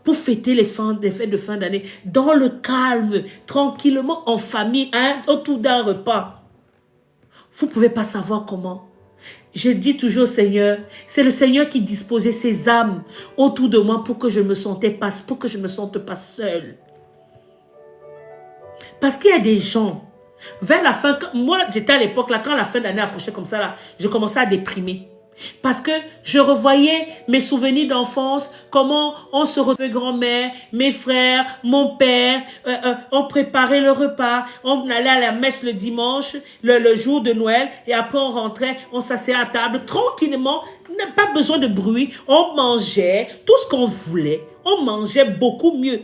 pour fêter les fêtes de fin d'année, dans le calme, tranquillement, en famille, autour d'un repas. Vous ne pouvez pas savoir comment. Je dis toujours au Seigneur, c'est le Seigneur qui disposait ses âmes autour de moi pour que je ne me sente pas seule. Parce qu'il y a des gens, vers la fin, moi j'étais à l'époque, là, quand la fin d'année approchait comme ça, là, je commençais à déprimer. Parce que je revoyais mes souvenirs d'enfance, comment on se retrouvait grand-mère, mes frères, mon père, on préparait le repas, on allait à la messe le dimanche, le jour de Noël, et après on rentrait, on s'asseyait à table tranquillement, pas besoin de bruit, on mangeait tout ce qu'on voulait, on mangeait beaucoup mieux.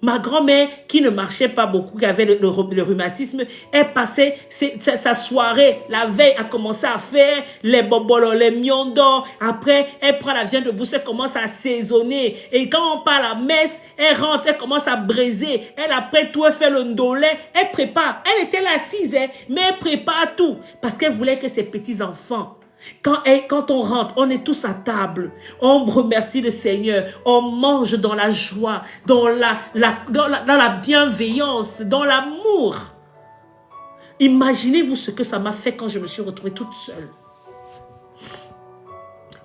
Ma grand-mère, qui ne marchait pas beaucoup, qui avait le rhumatisme, elle passait sa soirée, la veille, a commencé à faire les bobolos, les miondons. Après, elle prend la viande de bousse, elle commence à assaisonner. Et quand on part à la messe, elle rentre, elle commence à braiser. Elle, après tout, elle fait le ndolé, elle prépare. Elle était là assise, mais elle prépare tout. Parce qu'elle voulait que ses petits-enfants, quand on rentre, on est tous à table, on remercie le Seigneur, on mange dans la joie, dans la bienveillance, dans l'amour. Imaginez-vous ce que ça m'a fait quand je me suis retrouvée toute seule.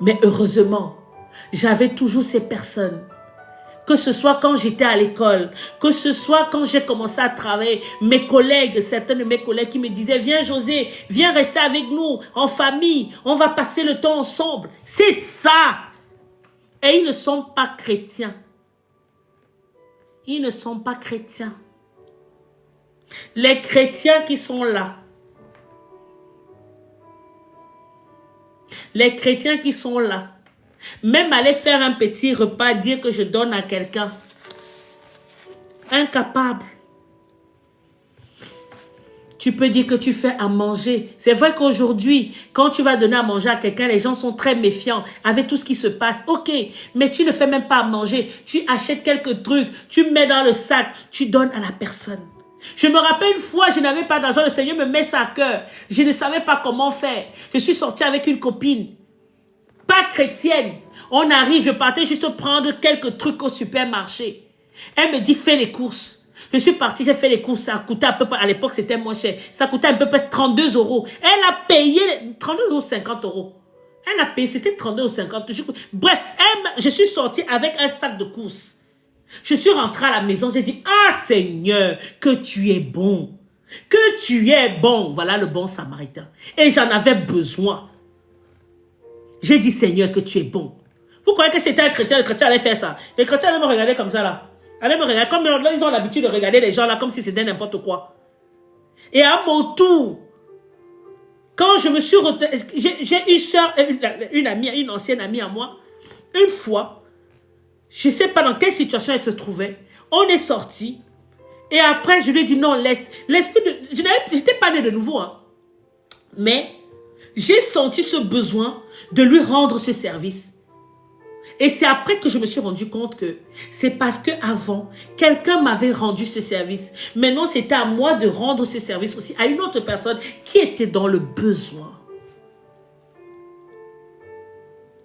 Mais heureusement, j'avais toujours ces personnes. Que ce soit quand j'étais à l'école, que ce soit quand j'ai commencé à travailler, mes collègues, certains de mes collègues qui me disaient, viens José, viens rester avec nous, en famille, on va passer le temps ensemble. C'est ça. Et ils ne sont pas chrétiens. Ils ne sont pas chrétiens. Les chrétiens qui sont là, les chrétiens qui sont là, même aller faire un petit repas, dire que je donne à quelqu'un. Incapable. Tu peux dire que tu fais à manger. C'est vrai qu'aujourd'hui, quand tu vas donner à manger à quelqu'un, les gens sont très méfiants avec tout ce qui se passe. Ok, mais tu ne fais même pas à manger. Tu achètes quelques trucs, tu mets dans le sac, tu donnes à la personne. Je me rappelle une fois, je n'avais pas d'argent, le Seigneur me met ça à cœur. Je ne savais pas comment faire. Je suis sortie avec une copine. Pas chrétienne. On arrive, je partais juste prendre quelques trucs au supermarché. Elle me dit, fais les courses. Je suis partie, j'ai fait les courses. Ça coûtait à peu près, à l'époque c'était moins cher. Ça coûtait à peu près 32 €. Elle a payé 32 ou 50 €. Elle a payé, c'était 32 ou 50. Bref, je suis sortie avec un sac de courses. Je suis rentrée à la maison, j'ai dit, ah Seigneur, que tu es bon. Que tu es bon. Voilà le bon samaritain. Et j'en avais besoin. J'ai dit, Seigneur, que tu es bon. Vous croyez que c'était un chrétien, le chrétien allait faire ça? Les chrétiens allaient me regarder comme ça, là. Allaient me regarder, comme là, ils ont l'habitude de regarder les gens, là, comme si c'était n'importe quoi. Et à mon tour, quand je me suis... J'ai une soeur, une amie, une ancienne amie à moi. Une fois, je ne sais pas dans quelle situation elle se trouvait. On est sortis. Et après, je lui ai dit, non, laisse. L'esprit de... Je n'étais pas née de nouveau, hein. Mais... j'ai senti ce besoin de lui rendre ce service. Et c'est après que je me suis rendu compte que c'est parce qu'avant, quelqu'un m'avait rendu ce service. Maintenant, c'était à moi de rendre ce service aussi à une autre personne qui était dans le besoin.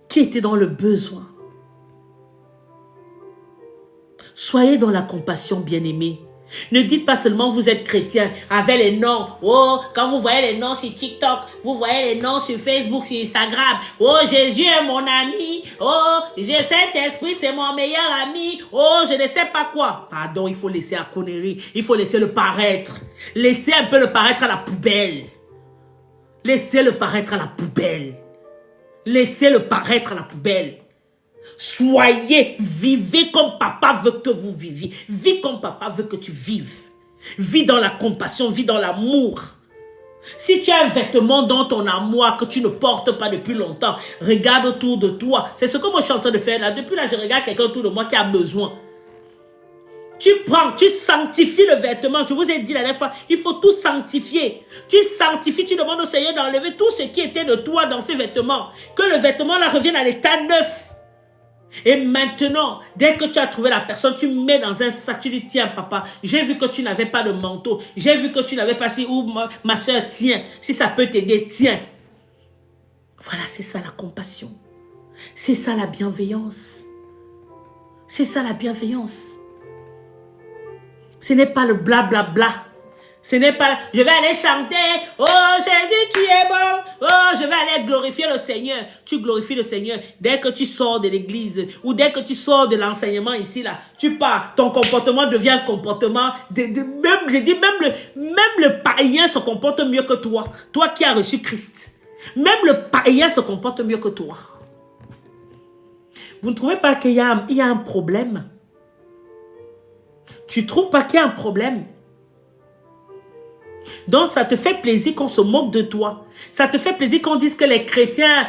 Qui était dans le besoin. Soyez dans la compassion, bien-aimés. Ne dites pas seulement vous êtes chrétien avec les noms. Oh, quand vous voyez les noms sur TikTok, vous voyez les noms sur Facebook, sur Instagram. Oh, Jésus est mon ami. Oh, cet esprit c'est mon meilleur ami. Oh, je ne sais pas quoi. Pardon, il faut laisser la connerie. Il faut laisser le paraître. Laissez un peu le paraître à la poubelle. Laissez le paraître à la poubelle. Laissez le paraître à la poubelle. Soyez, vivez comme papa veut que vous viviez. Vis comme papa veut que tu vives. Vis dans la compassion, vis dans l'amour. Si tu as un vêtement dans ton armoire que tu ne portes pas depuis longtemps, regarde autour de toi. C'est ce que moi je suis en train de faire là. Depuis là, je regarde quelqu'un autour de moi qui a besoin. Tu prends, tu sanctifies le vêtement. Je vous ai dit la dernière fois, il faut tout sanctifier. Tu sanctifies, tu demandes au Seigneur d'enlever tout ce qui était de toi dans ces vêtements. Que le vêtement là revienne à l'état neuf. Et maintenant, dès que tu as trouvé la personne, tu mets dans un sac, tu dis, tiens papa, j'ai vu que tu n'avais pas de manteau. J'ai vu que tu n'avais pas si, ou ma soeur, tiens, si ça peut t'aider, tiens. Voilà, c'est ça la compassion. C'est ça la bienveillance. C'est ça la bienveillance. Ce n'est pas le blablabla. Ce n'est pas, je vais aller chanter, oh Jésus, tu es bon, oh je vais aller glorifier le Seigneur. Tu glorifies le Seigneur dès que tu sors de l'église ou dès que tu sors de l'enseignement ici, là, tu pars, ton comportement devient un comportement, même, je dis, même le païen se comporte mieux que toi, toi qui as reçu Christ. Même le païen se comporte mieux que toi. Vous ne trouvez pas qu'il y a un problème? Tu ne trouves pas qu'il y a un problème? Donc, ça te fait plaisir qu'on se moque de toi. Ça te fait plaisir qu'on dise que les chrétiens,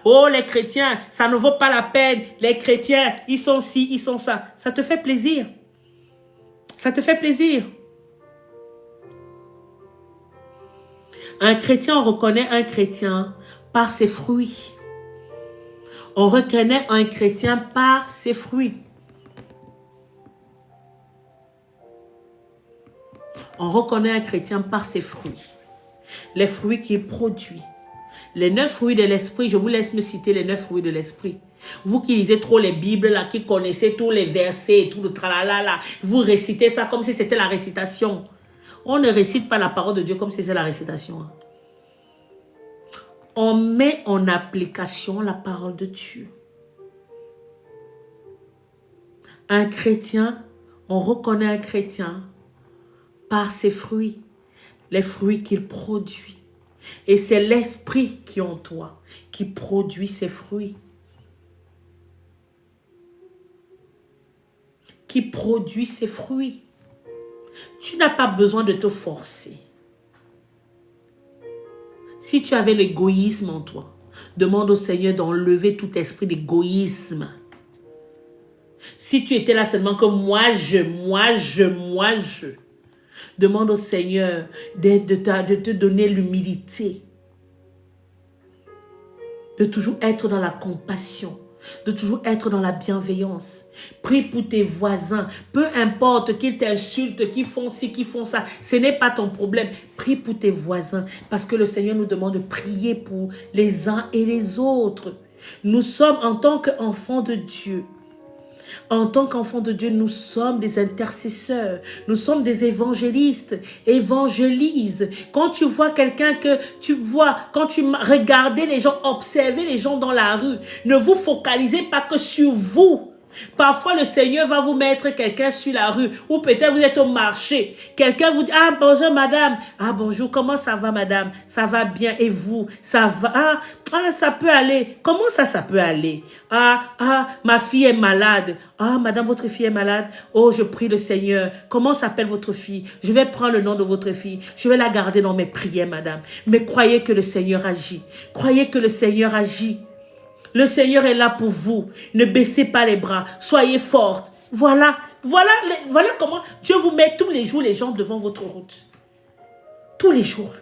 oh les chrétiens, ça ne vaut pas la peine. Les chrétiens, ils sont ci, ils sont ça. Ça te fait plaisir. Ça te fait plaisir. Un chrétien, on reconnaît un chrétien par ses fruits. On reconnaît un chrétien par ses fruits. On reconnaît un chrétien par ses fruits. Les fruits qu'il produit. Les 9 fruits de l'esprit, je vous laisse me citer les 9 fruits de l'esprit. Vous qui lisez trop les Bibles, là, qui connaissez tous les versets et tout le tralala, là, vous récitez ça comme si c'était la récitation. On ne récite pas la parole de Dieu comme si c'était la récitation. On met en application la parole de Dieu. Un chrétien, on reconnaît un chrétien par ses fruits, les fruits qu'il produit. Et c'est l'esprit qui est en toi, qui produit ses fruits. Qui produit ses fruits. Tu n'as pas besoin de te forcer. Si tu avais l'égoïsme en toi, demande au Seigneur d'enlever tout esprit d'égoïsme. Si tu étais là seulement que moi je, demande au Seigneur de te donner l'humilité. De toujours être dans la compassion. De toujours être dans la bienveillance. Prie pour tes voisins. Peu importe qu'ils t'insultent, qu'ils font ci, qu'ils font ça. Ce n'est pas ton problème. Prie pour tes voisins. Parce que le Seigneur nous demande de prier pour les uns et les autres. Nous sommes en tant qu'enfants de Dieu. En tant qu'enfants de Dieu, nous sommes des intercesseurs. Nous sommes des évangélistes. Évangélise. Quand tu vois quelqu'un que tu vois, quand tu regardez les gens, observez les gens dans la rue, ne vous focalisez pas que sur vous. Parfois, le Seigneur va vous mettre quelqu'un sur la rue ou peut-être vous êtes au marché. Quelqu'un vous dit, ah bonjour madame. Ah bonjour, comment ça va madame? Ça va bien et vous? Ça va? Ah, ça peut aller. Comment ça peut aller? Ah, ma fille est malade. Ah, madame, votre fille est malade. Oh, je prie le Seigneur. Comment s'appelle votre fille? Je vais prendre le nom de votre fille. Je vais la garder dans mes prières, madame. Mais croyez que le Seigneur agit. Croyez que le Seigneur agit. Le Seigneur est là pour vous. Ne baissez pas les bras. Soyez fortes. Voilà comment Dieu vous met tous les jours les gens devant votre route. Tous les jours.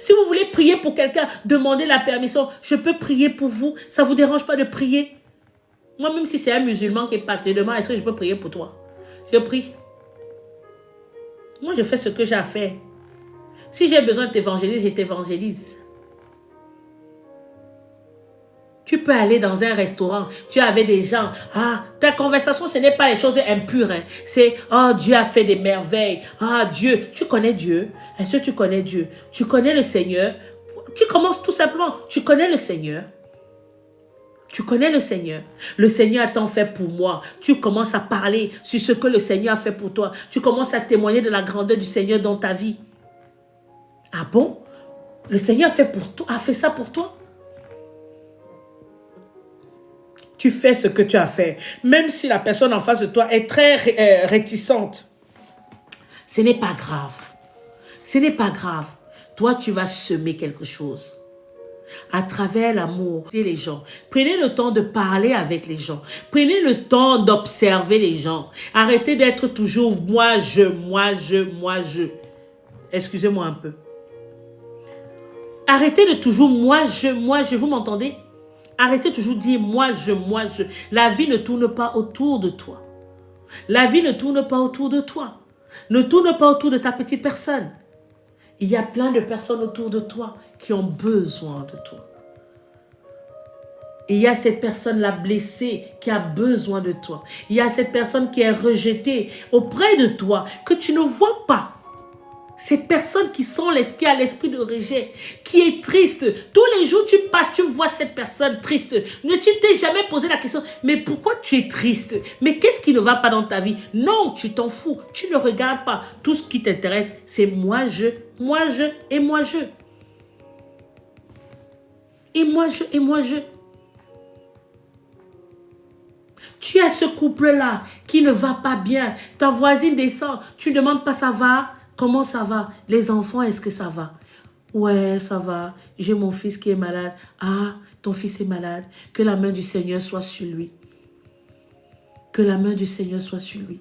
Si vous voulez prier pour quelqu'un, demandez la permission. Je peux prier pour vous. Ça ne vous dérange pas de prier? Moi, même si c'est un musulman qui passe, je demande, est-ce que je peux prier pour toi? Je prie. Moi, je fais ce que j'ai à faire. Si j'ai besoin de t'évangéliser, je t'évangélise. Tu peux aller dans un restaurant, tu es avec des gens. Ah, ta conversation, ce n'est pas les choses impures. Hein. C'est, oh, Dieu a fait des merveilles. Ah, Dieu, tu connais Dieu. Est-ce que tu connais Dieu? Tu connais le Seigneur? Tu commences tout simplement. Tu connais le Seigneur? Tu connais le Seigneur. Le Seigneur a tant fait pour moi. Tu commences à parler sur ce que le Seigneur a fait pour toi. Tu commences à témoigner de la grandeur du Seigneur dans ta vie. Ah bon? Le Seigneur a fait ça pour toi? Tu fais ce que tu as fait. Même si la personne en face de toi est très réticente. Ce n'est pas grave. Ce n'est pas grave. Toi, tu vas semer quelque chose. À travers l'amour, les gens. Prenez le temps de parler avec les gens. Prenez le temps d'observer les gens. Arrêtez d'être toujours moi, je. Excusez-moi un peu. Arrêtez de toujours moi, je. Vous m'entendez? Arrêtez de toujours dire moi, je. La vie ne tourne pas autour de toi. La vie ne tourne pas autour de toi. Ne tourne pas autour de ta petite personne. Il y a plein de personnes autour de toi qui ont besoin de toi. Et il y a cette personne-là blessée qui a besoin de toi. Il y a cette personne qui est rejetée auprès de toi, que tu ne vois pas. Cette personne qui sent l'esprit, a l'esprit de rejet, qui est triste. Tous les jours, tu passes, tu vois cette personne triste. Ne tu t'es jamais posé la question, mais pourquoi tu es triste? Mais qu'est-ce qui ne va pas dans ta vie? Non, tu t'en fous. Tu ne regardes pas. Tout ce qui t'intéresse, c'est moi, je, et moi, je. Et moi, je. Tu as ce couple-là qui ne va pas bien. Ta voisine descend. Tu ne demandes pas ça va? Comment ça va? Les enfants, est-ce que ça va? Ouais, ça va. J'ai mon fils qui est malade. Ah, ton fils est malade. Que la main du Seigneur soit sur lui. Que la main du Seigneur soit sur lui.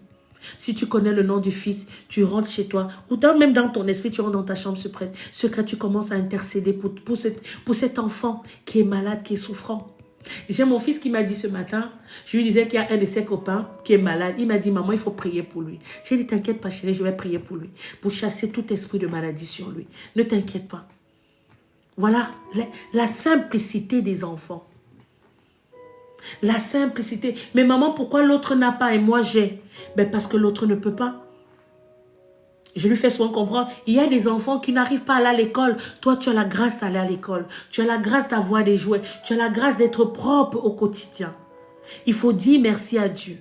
Si tu connais le nom du fils, tu rentres chez toi, ou même dans ton esprit, tu rentres dans ta chambre secrète, tu commences à intercéder pour cet enfant qui est malade, qui est souffrant. J'ai mon fils qui m'a dit ce matin, je lui disais qu'il y a un de ses copains qui est malade. Il m'a dit, maman, il faut prier pour lui. J'ai dit, t'inquiète pas chérie, je vais prier pour lui. Pour chasser tout esprit de maladie sur lui. Ne t'inquiète pas. Voilà la simplicité des enfants. La simplicité. Mais maman, pourquoi l'autre n'a pas et moi j'ai? Ben parce que l'autre ne peut pas. Je lui fais souvent comprendre, il y a des enfants qui n'arrivent pas à aller à l'école. Toi, tu as la grâce d'aller à l'école. Tu as la grâce d'avoir des jouets. Tu as la grâce d'être propre au quotidien. Il faut dire merci à Dieu.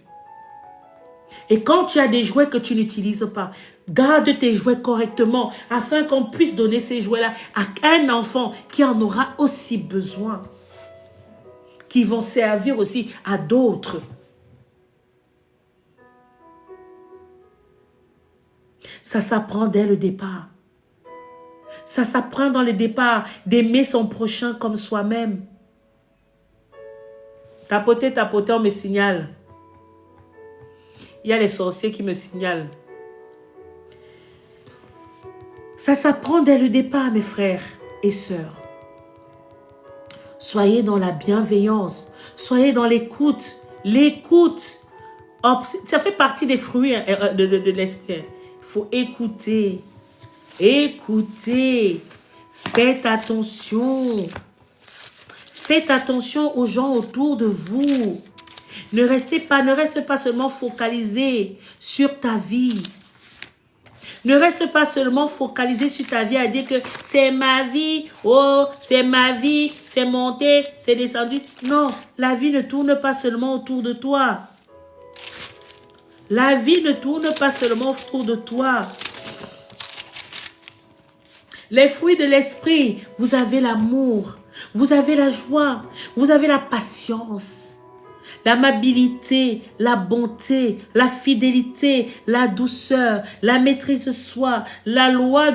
Et quand tu as des jouets que tu n'utilises pas, garde tes jouets correctement afin qu'on puisse donner ces jouets-là à un enfant qui en aura aussi besoin. Qui vont servir aussi à d'autres. Ça s'apprend dès le départ. Ça s'apprend dans le départ d'aimer son prochain comme soi-même. Tapoter, on me signale. Il y a les sorciers qui me signalent. Ça s'apprend dès le départ, mes frères et sœurs. Soyez dans la bienveillance. Soyez dans l'écoute. L'écoute. Ça fait partie des fruits de l'esprit. Il faut écouter. Écoutez. Faites attention. Faites attention aux gens autour de vous. Ne reste pas seulement focalisé sur ta vie. Ne reste pas seulement focalisé sur ta vie à dire que c'est ma vie, oh, c'est ma vie, c'est monté, c'est descendu. Non, la vie ne tourne pas seulement autour de toi. La vie ne tourne pas seulement autour de toi. Les fruits de l'esprit, vous avez l'amour, vous avez la joie, vous avez la patience. L'amabilité, la bonté, la fidélité, la douceur, la maîtrise de soi. La loi,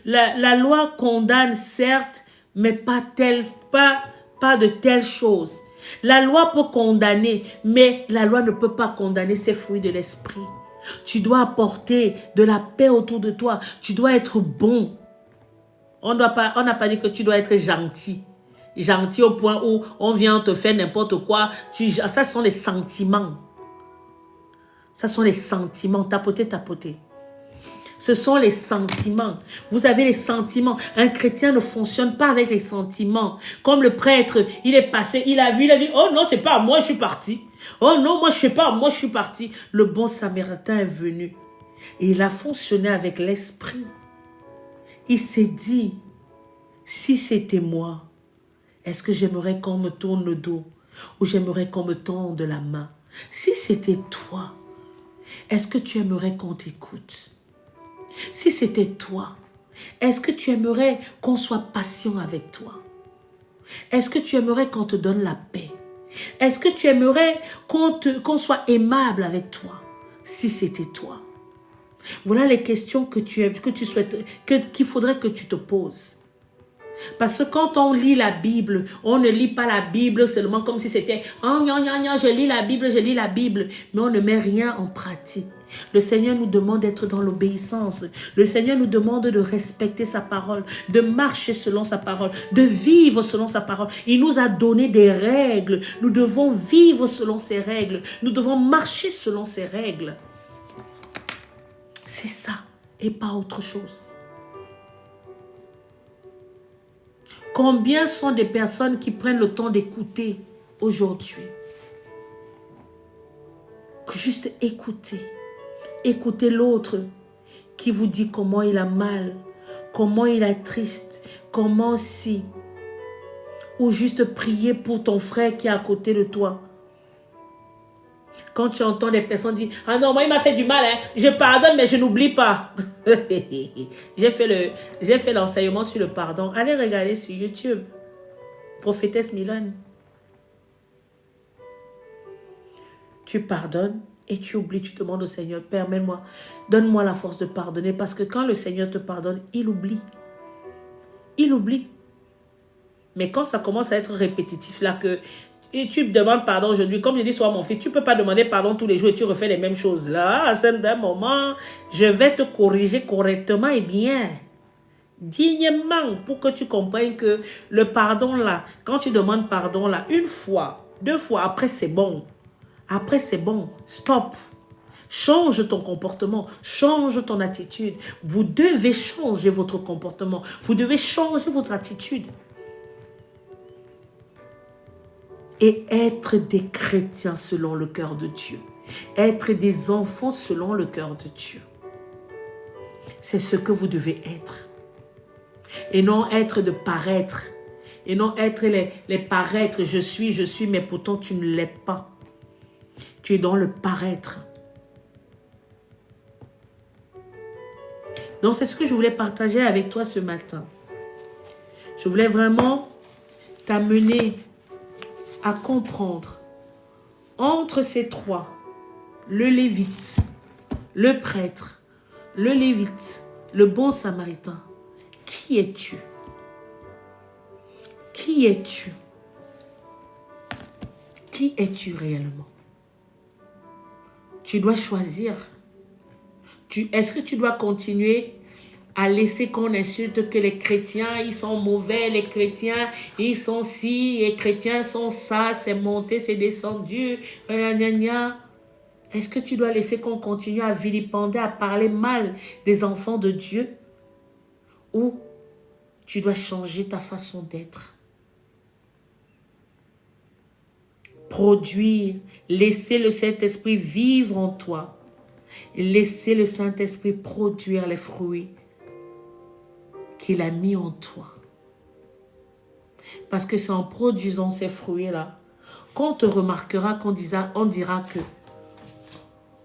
la loi condamne certes, mais pas de telles choses. La loi peut condamner, mais la loi ne peut pas condamner ces fruits de l'esprit. Tu dois apporter de la paix autour de toi. Tu dois être bon. On n'a pas dit que tu dois être gentil. Gentil au point où on vient te faire n'importe quoi. Ça sont les sentiments. Ça sont les sentiments. Tapoter. Ce sont les sentiments. Vous avez les sentiments. Un chrétien ne fonctionne pas avec les sentiments. Comme le prêtre, il est passé, il a vu, il a dit, oh non, c'est pas à moi, je suis parti. Oh non, moi je sais pas, moi je suis parti. Le bon samaritain est venu. Et il a fonctionné avec l'esprit. Il s'est dit, si c'était moi, est-ce que j'aimerais qu'on me tourne le dos ou j'aimerais qu'on me tende la main? Si c'était toi, est-ce que tu aimerais qu'on t'écoute? Si c'était toi, est-ce que tu aimerais qu'on soit patient avec toi? Est-ce que tu aimerais qu'on te donne la paix? Est-ce que tu aimerais qu'on soit aimable avec toi? Si c'était toi. Voilà les questions que tu souhaites, qu'il faudrait que tu te poses. Parce que quand on lit la Bible, on ne lit pas la Bible seulement comme si c'était « Oh, je lis la Bible, je lis la Bible ». Mais on ne met rien en pratique. Le Seigneur nous demande d'être dans l'obéissance. Le Seigneur nous demande de respecter sa parole, de marcher selon sa parole, de vivre selon sa parole. Il nous a donné des règles. Nous devons vivre selon ses règles. Nous devons marcher selon ses règles. C'est ça et pas autre chose. Combien sont des personnes qui prennent le temps d'écouter aujourd'hui? Juste écouter. Écoutez l'autre qui vous dit comment il a mal, comment il est triste, comment si. Ou juste prier pour ton frère qui est à côté de toi. Quand tu entends des personnes dire « Ah non, moi il m'a fait du mal, hein. Je pardonne mais je n'oublie pas. » J'ai fait l'enseignement sur le pardon. Allez regarder sur YouTube. Prophétesse Mylène. Tu pardonnes et tu oublies, tu demandes au Seigneur, permets-moi, donne-moi la force de pardonner. Parce que quand le Seigneur te pardonne, il oublie. Il oublie. Mais quand ça commence à être répétitif, là que et tu me demandes pardon aujourd'hui, comme je dis souvent mon fils, tu ne peux pas demander pardon tous les jours et tu refais les mêmes choses. Là, c'est un moment, je vais te corriger correctement et bien, dignement, pour que tu comprennes que le pardon là, quand tu demandes pardon là, une fois, deux fois, après c'est bon. Après c'est bon, stop. Change ton comportement, change ton attitude. Vous devez changer votre comportement, vous devez changer votre attitude. Et être des chrétiens selon le cœur de Dieu. Être des enfants selon le cœur de Dieu. C'est ce que vous devez être. Et non être de paraître. Et non être les paraître. Je suis, mais pourtant tu ne l'es pas. Tu es dans le paraître. Donc c'est ce que je voulais partager avec toi ce matin. Je voulais vraiment t'amener à comprendre entre ces trois, le lévite, le prêtre, le lévite, le bon samaritain. Qui es-tu? Qui es-tu? Qui es-tu réellement? Tu dois choisir. Est-ce que tu dois continuer à laisser qu'on insulte que les chrétiens, ils sont mauvais, les chrétiens, ils sont ci, les chrétiens sont ça, c'est monté, c'est descendu, Est-ce que tu dois laisser qu'on continue à vilipender, à parler mal des enfants de Dieu? Ou tu dois changer ta façon d'être? Produire, laisser le Saint-Esprit vivre en toi. Laisser le Saint-Esprit produire les fruits qu'il a mis en toi. Parce que c'est en produisant ces fruits-là qu'on te remarquera, on dira que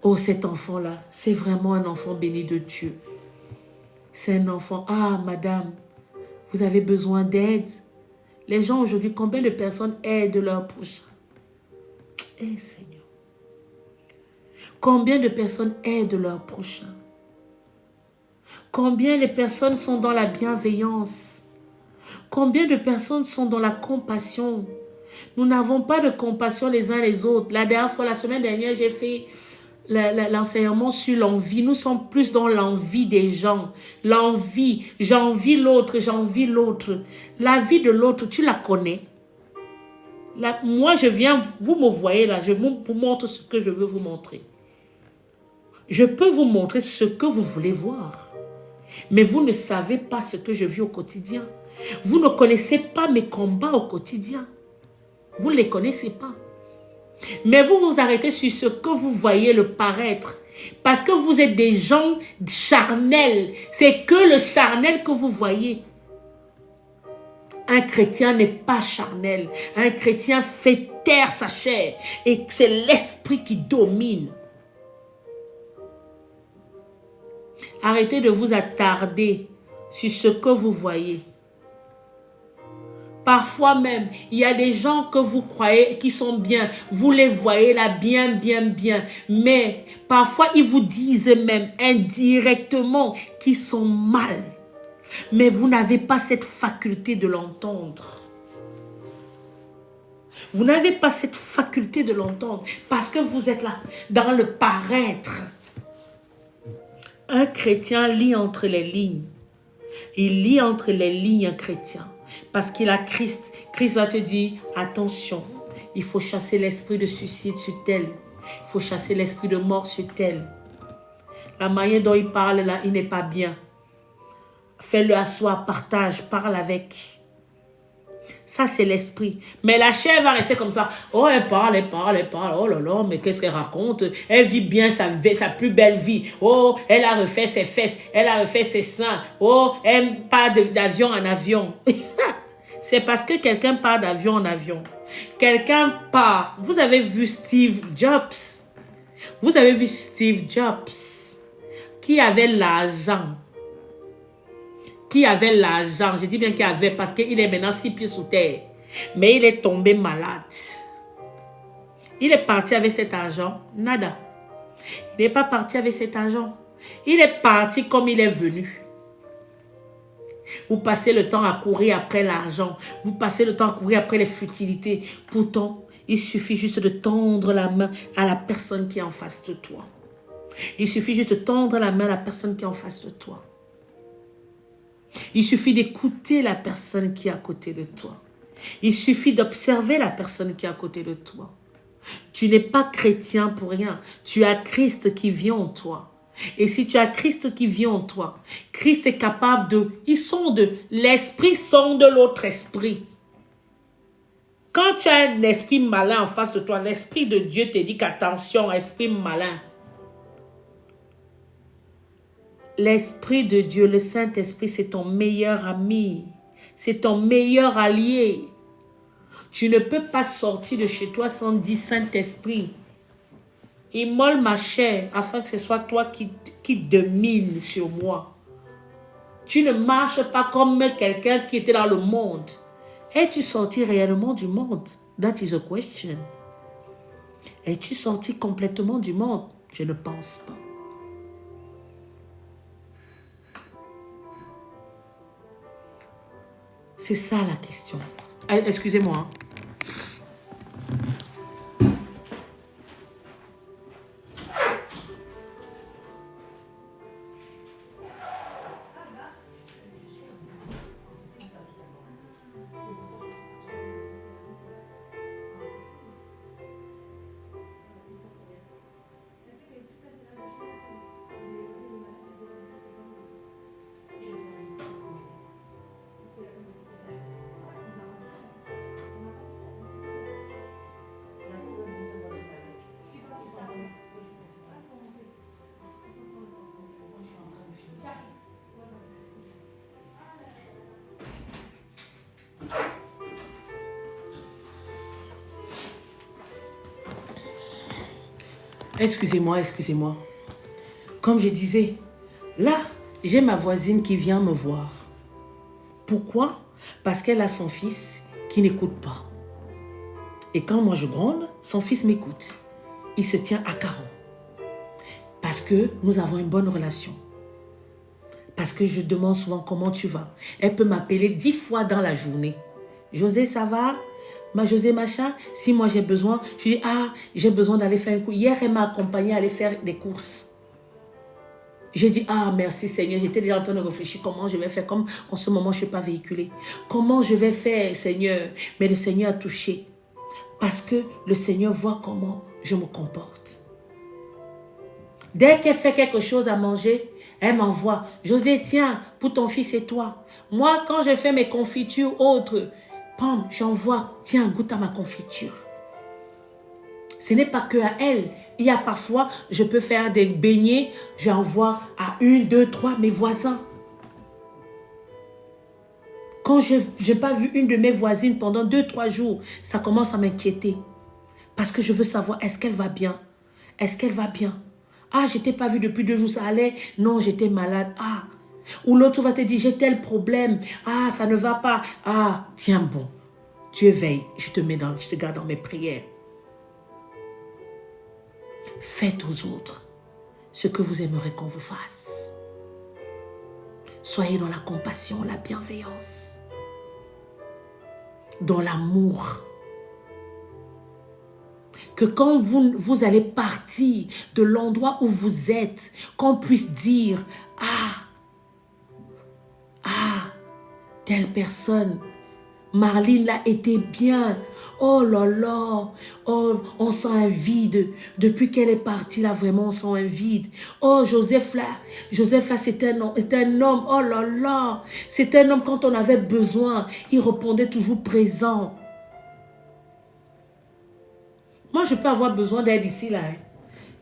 oh, cet enfant-là, c'est vraiment un enfant béni de Dieu. C'est un enfant, ah madame, vous avez besoin d'aide. Les gens aujourd'hui, combien de personnes aident leur prochain? Eh Seigneur. Combien de personnes aident leur prochain? Combien de personnes sont dans la bienveillance? Combien de personnes sont dans la compassion? Nous n'avons pas de compassion les uns les autres. La dernière fois, la semaine dernière, j'ai fait l'enseignement sur l'envie. Nous sommes plus dans l'envie des gens. L'envie. J'envie l'autre, j'envie l'autre. La vie de l'autre, tu la connais. Moi, je viens, vous me voyez là, je vous montre ce que je veux vous montrer. Je peux vous montrer ce que vous voulez voir. Mais vous ne savez pas ce que je vis au quotidien. Vous ne connaissez pas mes combats au quotidien. Vous ne les connaissez pas. Mais vous vous arrêtez sur ce que vous voyez le paraître. Parce que vous êtes des gens charnels. C'est que le charnel que vous voyez. Un chrétien n'est pas charnel. Un chrétien fait taire sa chair. Et c'est l'esprit qui domine. Arrêtez de vous attarder sur ce que vous voyez. Parfois même, il y a des gens que vous croyez qui sont bien. Vous les voyez là bien, bien, bien. Mais parfois, ils vous disent même indirectement qu'ils sont mal. Mais vous n'avez pas cette faculté de l'entendre. Vous n'avez pas cette faculté de l'entendre parce que vous êtes là dans le paraître. Un chrétien lit entre les lignes. Il lit entre les lignes un chrétien. Parce qu'il a Christ. Christ va te dire, attention, il faut chasser l'esprit de suicide sur tel. Il faut chasser l'esprit de mort sur tel. La manière dont il parle là, il n'est pas bien. Fais-le asseoir, partage, parle avec. Ça, c'est l'esprit. Mais la chair va rester comme ça. Oh, elle parle. Oh là là, mais qu'est-ce qu'elle raconte? Elle vit bien sa plus belle vie. Oh, elle a refait ses fesses. Elle a refait ses seins. Oh, elle part d'avion en avion. C'est parce que quelqu'un part d'avion en avion. Quelqu'un part. Vous avez vu Steve Jobs. Vous avez vu Steve Jobs qui avait l'argent. Qui avait l'argent, je dis bien qu'il avait parce qu'il est maintenant 6 pieds sous terre. Mais il est tombé malade. Il est parti avec cet argent, nada. Il n'est pas parti avec cet argent. Il est parti comme il est venu. Vous passez le temps à courir après l'argent. Vous passez le temps à courir après les futilités. Pourtant, il suffit juste de tendre la main à la personne qui est en face de toi. Il suffit juste de tendre la main à la personne qui est en face de toi. Il suffit d'écouter la personne qui est à côté de toi. Il suffit d'observer la personne qui est à côté de toi. Tu n'es pas chrétien pour rien. Tu as Christ qui vit en toi. Et si tu as Christ qui vit en toi, Christ est capable de... L'esprit sonde l'autre esprit. Quand tu as un esprit malin en face de toi, l'esprit de Dieu te dit qu'attention, esprit malin. L'Esprit de Dieu, le Saint-Esprit, c'est ton meilleur ami. C'est ton meilleur allié. Tu ne peux pas sortir de chez toi sans dire Saint-Esprit. Immole ma chair afin que ce soit toi qui domine sur moi. Tu ne marches pas comme quelqu'un qui était dans le monde. Es-tu sorti réellement du monde? That is a question. Es-tu sorti complètement du monde? Je ne pense pas. C'est ça la question. Excusez-moi. Excusez-moi. Comme je disais, là, j'ai ma voisine qui vient me voir. Pourquoi? Parce qu'elle a son fils qui n'écoute pas. Et quand moi je gronde, son fils m'écoute. Il se tient à carreau. Parce que nous avons une bonne relation. Parce que je demande souvent comment tu vas. Elle peut m'appeler 10 fois dans la journée. José, ça va? José machin, si moi j'ai besoin, je dis, j'ai besoin d'aller faire un coup. Hier, elle m'a accompagné à aller faire des courses. J'ai dit, merci Seigneur, j'étais déjà en train de réfléchir comment je vais faire, comme en ce moment je ne suis pas véhiculée. Comment je vais faire, Seigneur? Mais le Seigneur a touché. Parce que le Seigneur voit comment je me comporte. Dès qu'elle fait quelque chose à manger, elle m'envoie. José, tiens, pour ton fils et toi. Moi, quand je fais mes confitures autres, j'envoie, tiens, goûte à ma confiture. Ce n'est pas que à elle. Il y a parfois, je peux faire des beignets, j'envoie à 1, 2, 3 mes voisins. Quand je n'ai pas vu une de mes voisines pendant 2, 3 jours, ça commence à m'inquiéter. Parce que je veux savoir, est-ce qu'elle va bien? Est-ce qu'elle va bien? Je ne t'ai pas vu depuis 2 jours, ça allait? Non, j'étais malade. Ou l'autre va te dire, j'ai tel problème. Ça ne va pas. Tiens bon. Dieu veille. Je te garde dans mes prières. Faites aux autres ce que vous aimeriez qu'on vous fasse. Soyez dans la compassion, la bienveillance, dans l'amour. Que quand vous allez partir de l'endroit où vous êtes, qu'on puisse dire, telle personne, Marlene là était bien. Oh là là, oh, on sent un vide. Depuis qu'elle est partie là, vraiment on sent un vide. Oh, Joseph là c'est un homme. Oh là là, c'est un homme quand on avait besoin. Il répondait toujours présent. Moi, je peux avoir besoin d'aide ici là.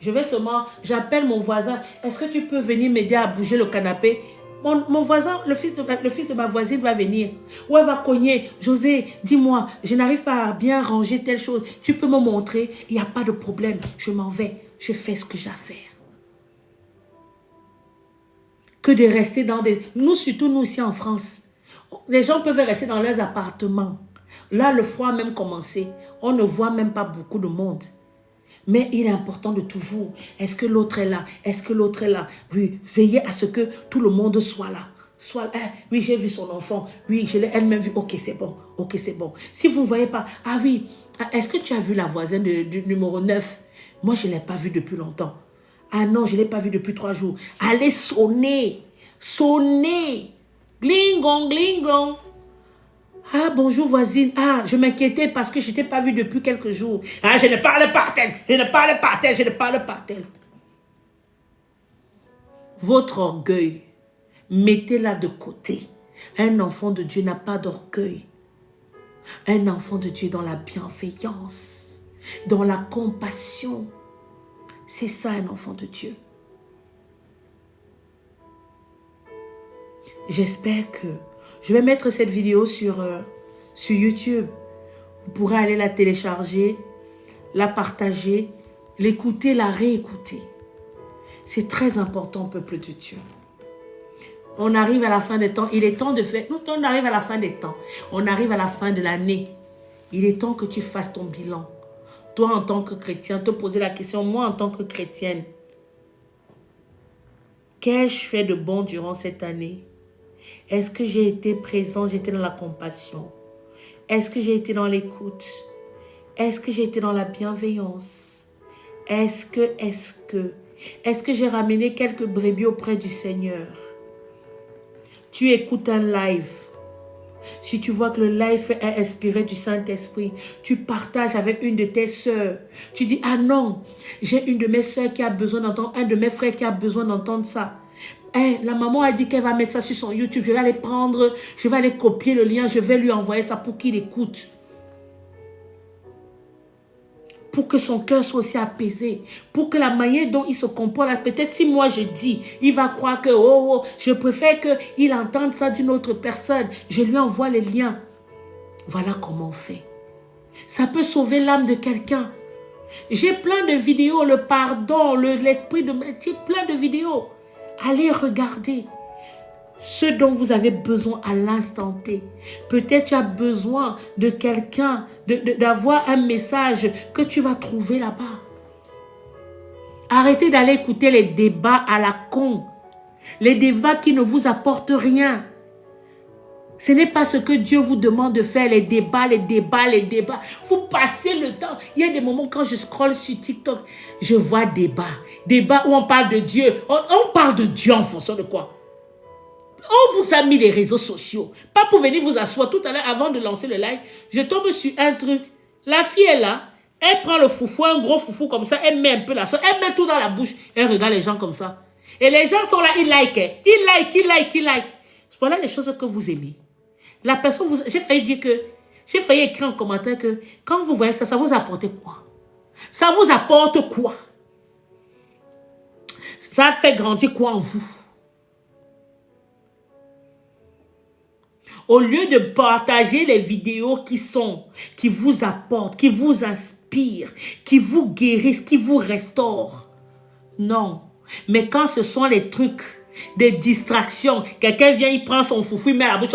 Je vais seulement, j'appelle mon voisin. Est-ce que tu peux venir m'aider à bouger le canapé? Mon voisin, le fils de ma voisine va venir. Ou elle va cogner. José, dis-moi, je n'arrive pas à bien ranger telle chose. Tu peux me montrer? Il n'y a pas de problème. Je m'en vais. Je fais ce que j'ai à faire. Que de rester dans des... Nous, surtout nous ici en France. Les gens peuvent rester dans leurs appartements. Là, le froid a même commencé. On ne voit même pas beaucoup de monde. Mais il est important de toujours, est-ce que l'autre est là? Est-ce que l'autre est là? Oui, veillez à ce que tout le monde soit là. Oui, j'ai vu son enfant. Oui, je l'ai elle-même vu. Ok, c'est bon. Ok, c'est bon. Si vous ne voyez pas, ah oui, est-ce que tu as vu la voisine du numéro 9? Moi, je ne l'ai pas vue depuis longtemps. Ah non, je ne l'ai pas vue depuis 3 jours. Allez sonner. Sonnez. Glingong, glingong. Ah, bonjour voisine. Ah, je m'inquiétais parce que je ne t'ai pas vue depuis quelques jours. Ah, je ne parle pas tel. Je ne parle pas tel. Je ne parle pas tel. Votre orgueil, mettez-la de côté. Un enfant de Dieu n'a pas d'orgueil. Un enfant de Dieu dans la bienveillance, dans la compassion. C'est ça un enfant de Dieu. J'espère que... Je vais mettre cette vidéo sur YouTube. Vous pourrez aller la télécharger, la partager, l'écouter, la réécouter. C'est très important, peuple de Dieu. On arrive à la fin des temps. Il est temps de faire... On arrive à la fin des temps. On arrive à la fin de l'année. Il est temps que tu fasses ton bilan. Toi, en tant que chrétien, te poser la question, moi, en tant que chrétienne, qu'ai-je fait de bon durant cette année? Est-ce que j'ai été présent, j'étais dans la compassion? Est-ce que j'ai été dans l'écoute? Est-ce que j'ai été dans la bienveillance? Est-ce que j'ai ramené quelques brebis auprès du Seigneur? Tu écoutes un live. Si tu vois que le live est inspiré du Saint-Esprit, tu partages avec une de tes sœurs. Tu dis, ah non, j'ai une de mes sœurs qui a besoin d'entendre, un de mes frères qui a besoin d'entendre ça. La maman a dit qu'elle va mettre ça sur son YouTube. Je vais aller prendre, je vais aller copier le lien, je vais lui envoyer ça pour qu'il écoute. Pour que son cœur soit aussi apaisé. Pour que la manière dont il se comporte, peut-être si moi je dis, il va croire que, je préfère qu'il entende ça d'une autre personne. Je lui envoie les liens. Voilà comment on fait. Ça peut sauver l'âme de quelqu'un. J'ai plein de vidéos, le pardon, l'esprit de... J'ai plein de vidéos. Allez regarder ce dont vous avez besoin à l'instant T. Peut-être tu as besoin de quelqu'un, d'avoir un message que tu vas trouver là-bas. Arrêtez d'aller écouter les débats à la con. Les débats qui ne vous apportent rien. Ce n'est pas ce que Dieu vous demande de faire, les débats. Vous passez le temps. Il y a des moments quand je scrolle sur TikTok, je vois débats. Débats où on parle de Dieu. On parle de Dieu en fonction de quoi? On vous a mis les réseaux sociaux. Pas pour venir vous asseoir. Tout à l'heure, avant de lancer le live, je tombe sur un truc. La fille est là. Elle prend le foufou, un gros foufou comme ça. Elle met un peu la sauce. Elle met tout dans la bouche. Elle regarde les gens comme ça. Et les gens sont là, ils like. Ils like. Voilà les choses que vous aimez. La personne, j'ai failli écrire en commentaire que quand vous voyez ça, ça vous apporte quoi? Ça vous apporte quoi? Ça fait grandir quoi en vous? Au lieu de partager les vidéos qui vous apportent, qui vous inspirent, qui vous guérissent, qui vous restaurent. Non. Mais quand ce sont les trucs Des distractions. Quelqu'un vient, il prend son foufou, il met à la bouche,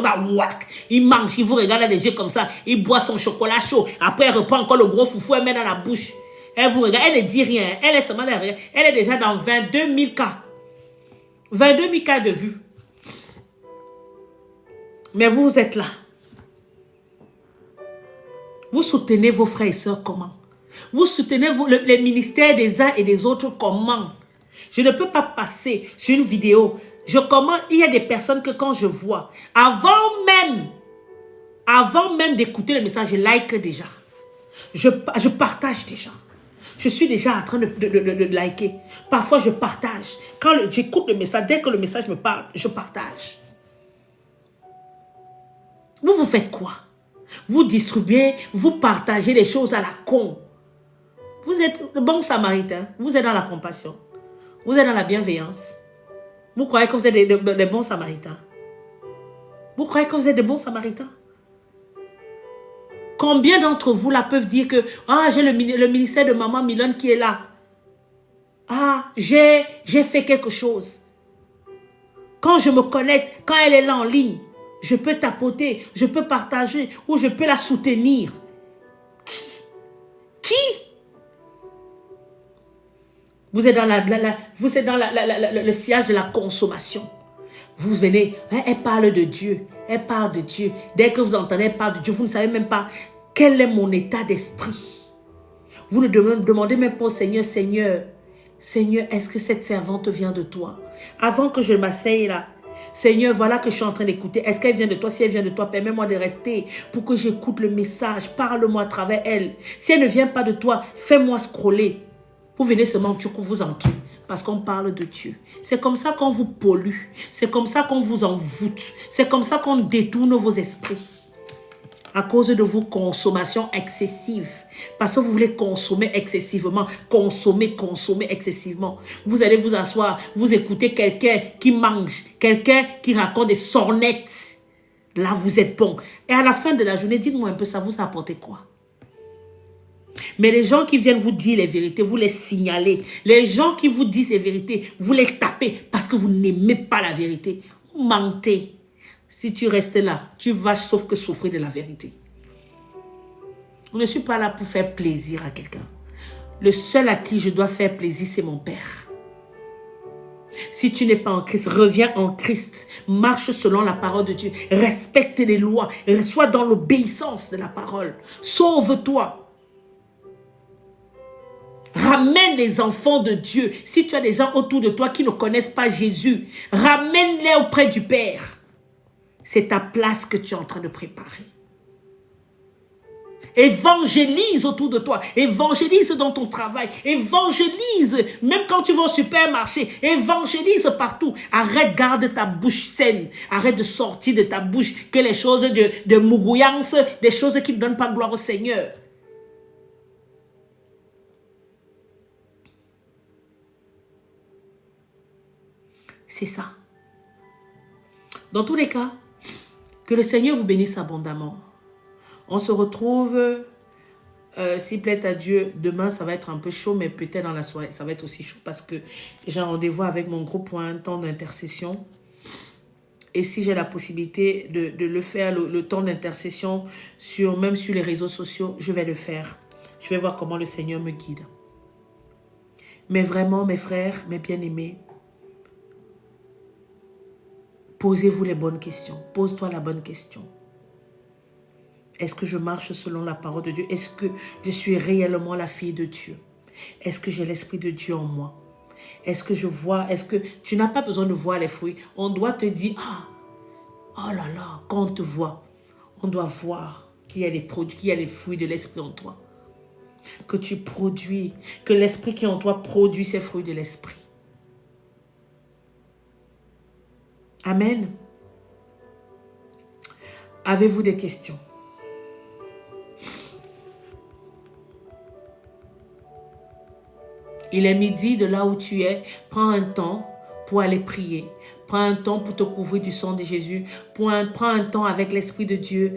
il mange, il vous regarde dans les yeux comme ça, il boit son chocolat chaud. Après, elle reprend encore le gros foufou, elle met dans la bouche. Elle vous regarde, elle ne dit rien. Elle est seulement derrière. Elle est déjà dans 22 000 cas. 22 000 cas de vues. Mais vous êtes là. Vous soutenez vos frères et sœurs comment? Vous soutenez les ministères des uns et des autres comment? Je ne peux pas passer sur une vidéo. Il y a des personnes que quand je vois, avant même d'écouter le message, je like déjà. Je partage déjà. Je suis déjà en train de liker. Parfois, je partage. Quand j'écoute le message, dès que le message me parle, je partage. Vous faites quoi? Vous distribuez, vous partagez les choses à la con. Vous êtes le bon samaritain. Vous êtes dans la compassion. Vous êtes dans la bienveillance. Vous croyez que vous êtes des bons samaritains? Vous croyez que vous êtes des bons samaritains? Combien d'entre vous là peuvent dire que j'ai le ministère de Maman Milone qui est là. J'ai fait quelque chose. Quand je me connecte, quand elle est là en ligne, je peux tapoter, je peux partager ou je peux la soutenir. Qui? Vous êtes dans le sillage de la consommation. Vous venez, elle parle de Dieu. Elle parle de Dieu. Dès que vous entendez, elle parle de Dieu. Vous ne savez même pas quel est mon état d'esprit. Vous ne demandez même pas au Seigneur, Seigneur, est-ce que cette servante vient de toi? Avant que je m'asseye là, Seigneur, voilà que je suis en train d'écouter. Est-ce qu'elle vient de toi? Si elle vient de toi, permets-moi de rester pour que j'écoute le message. Parle-moi à travers elle. Si elle ne vient pas de toi, fais-moi scroller. Vous venez seulement, vous entrez. Parce qu'on parle de Dieu. C'est comme ça qu'on vous pollue. C'est comme ça qu'on vous envoûte. C'est comme ça qu'on détourne vos esprits. À cause de vos consommations excessives. Parce que vous voulez consommer excessivement. Consommer excessivement. Vous allez vous asseoir, vous écoutez quelqu'un qui mange, quelqu'un qui raconte des sornettes. Là, vous êtes bon. Et à la fin de la journée, dites-moi un peu, ça vous a apporté quoi? Mais les gens qui viennent vous dire les vérités, vous les signalez. Les gens qui vous disent les vérités, vous les tapez parce que vous n'aimez pas la vérité. Vous mentez. Si tu restes là, tu vas sauf que souffrir de la vérité. Je ne suis pas là pour faire plaisir à quelqu'un. Le seul à qui je dois faire plaisir, c'est mon Père. Si tu n'es pas en Christ, reviens en Christ. Marche selon la parole de Dieu. Respecte les lois. Sois dans l'obéissance de la parole. Sauve-toi. Ramène les enfants de Dieu. Si tu as des gens autour de toi qui ne connaissent pas Jésus, ramène-les auprès du Père. C'est ta place que tu es en train de préparer. Évangélise autour de toi. Évangélise dans ton travail. Évangélise même quand tu vas au supermarché. Évangélise partout. Arrête, garde ta bouche saine. Arrête de sortir de ta bouche que les choses de mougouillance, des choses qui ne donnent pas gloire au Seigneur. C'est ça. Dans tous les cas, que le Seigneur vous bénisse abondamment. On se retrouve, s'il plaît à Dieu, demain ça va être un peu chaud, mais peut-être dans la soirée, ça va être aussi chaud parce que j'ai un rendez-vous avec mon groupe pour un temps d'intercession. Et si j'ai la possibilité de le faire, le temps d'intercession, même sur les réseaux sociaux, je vais le faire. Je vais voir comment le Seigneur me guide. Mais vraiment, mes frères, mes bien-aimés, posez-vous les bonnes questions. Pose-toi la bonne question. Est-ce que je marche selon la parole de Dieu? Est-ce que je suis réellement la fille de Dieu? Est-ce que j'ai l'Esprit de Dieu en moi? Est-ce que je vois? Est-ce que tu n'as pas besoin de voir les fruits? On doit te dire, oh là là, quand on te voit, on doit voir qu'il y a les produits, qu'il y a les fruits de l'Esprit en toi. Que tu produis, que l'Esprit qui est en toi produit ces fruits de l'Esprit. Amen. Avez-vous des questions? Il est midi, de là où tu es, prends un temps pour aller prier. Prends un temps pour te couvrir du sang de Jésus. Prends un temps avec l'Esprit de Dieu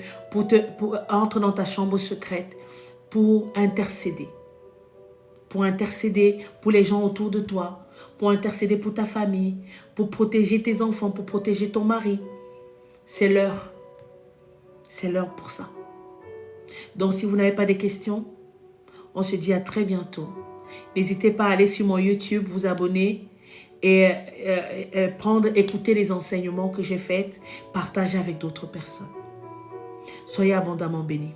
entre dans ta chambre secrète pour intercéder. Pour intercéder pour les gens autour de toi. pour intercéder pour ta famille, pour protéger tes enfants, pour protéger ton mari. C'est l'heure. C'est l'heure pour ça. Donc, si vous n'avez pas de questions, on se dit à très bientôt. N'hésitez pas à aller sur mon YouTube, vous abonner et écouter les enseignements que j'ai faits, partager avec d'autres personnes. Soyez abondamment bénis.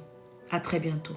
À très bientôt.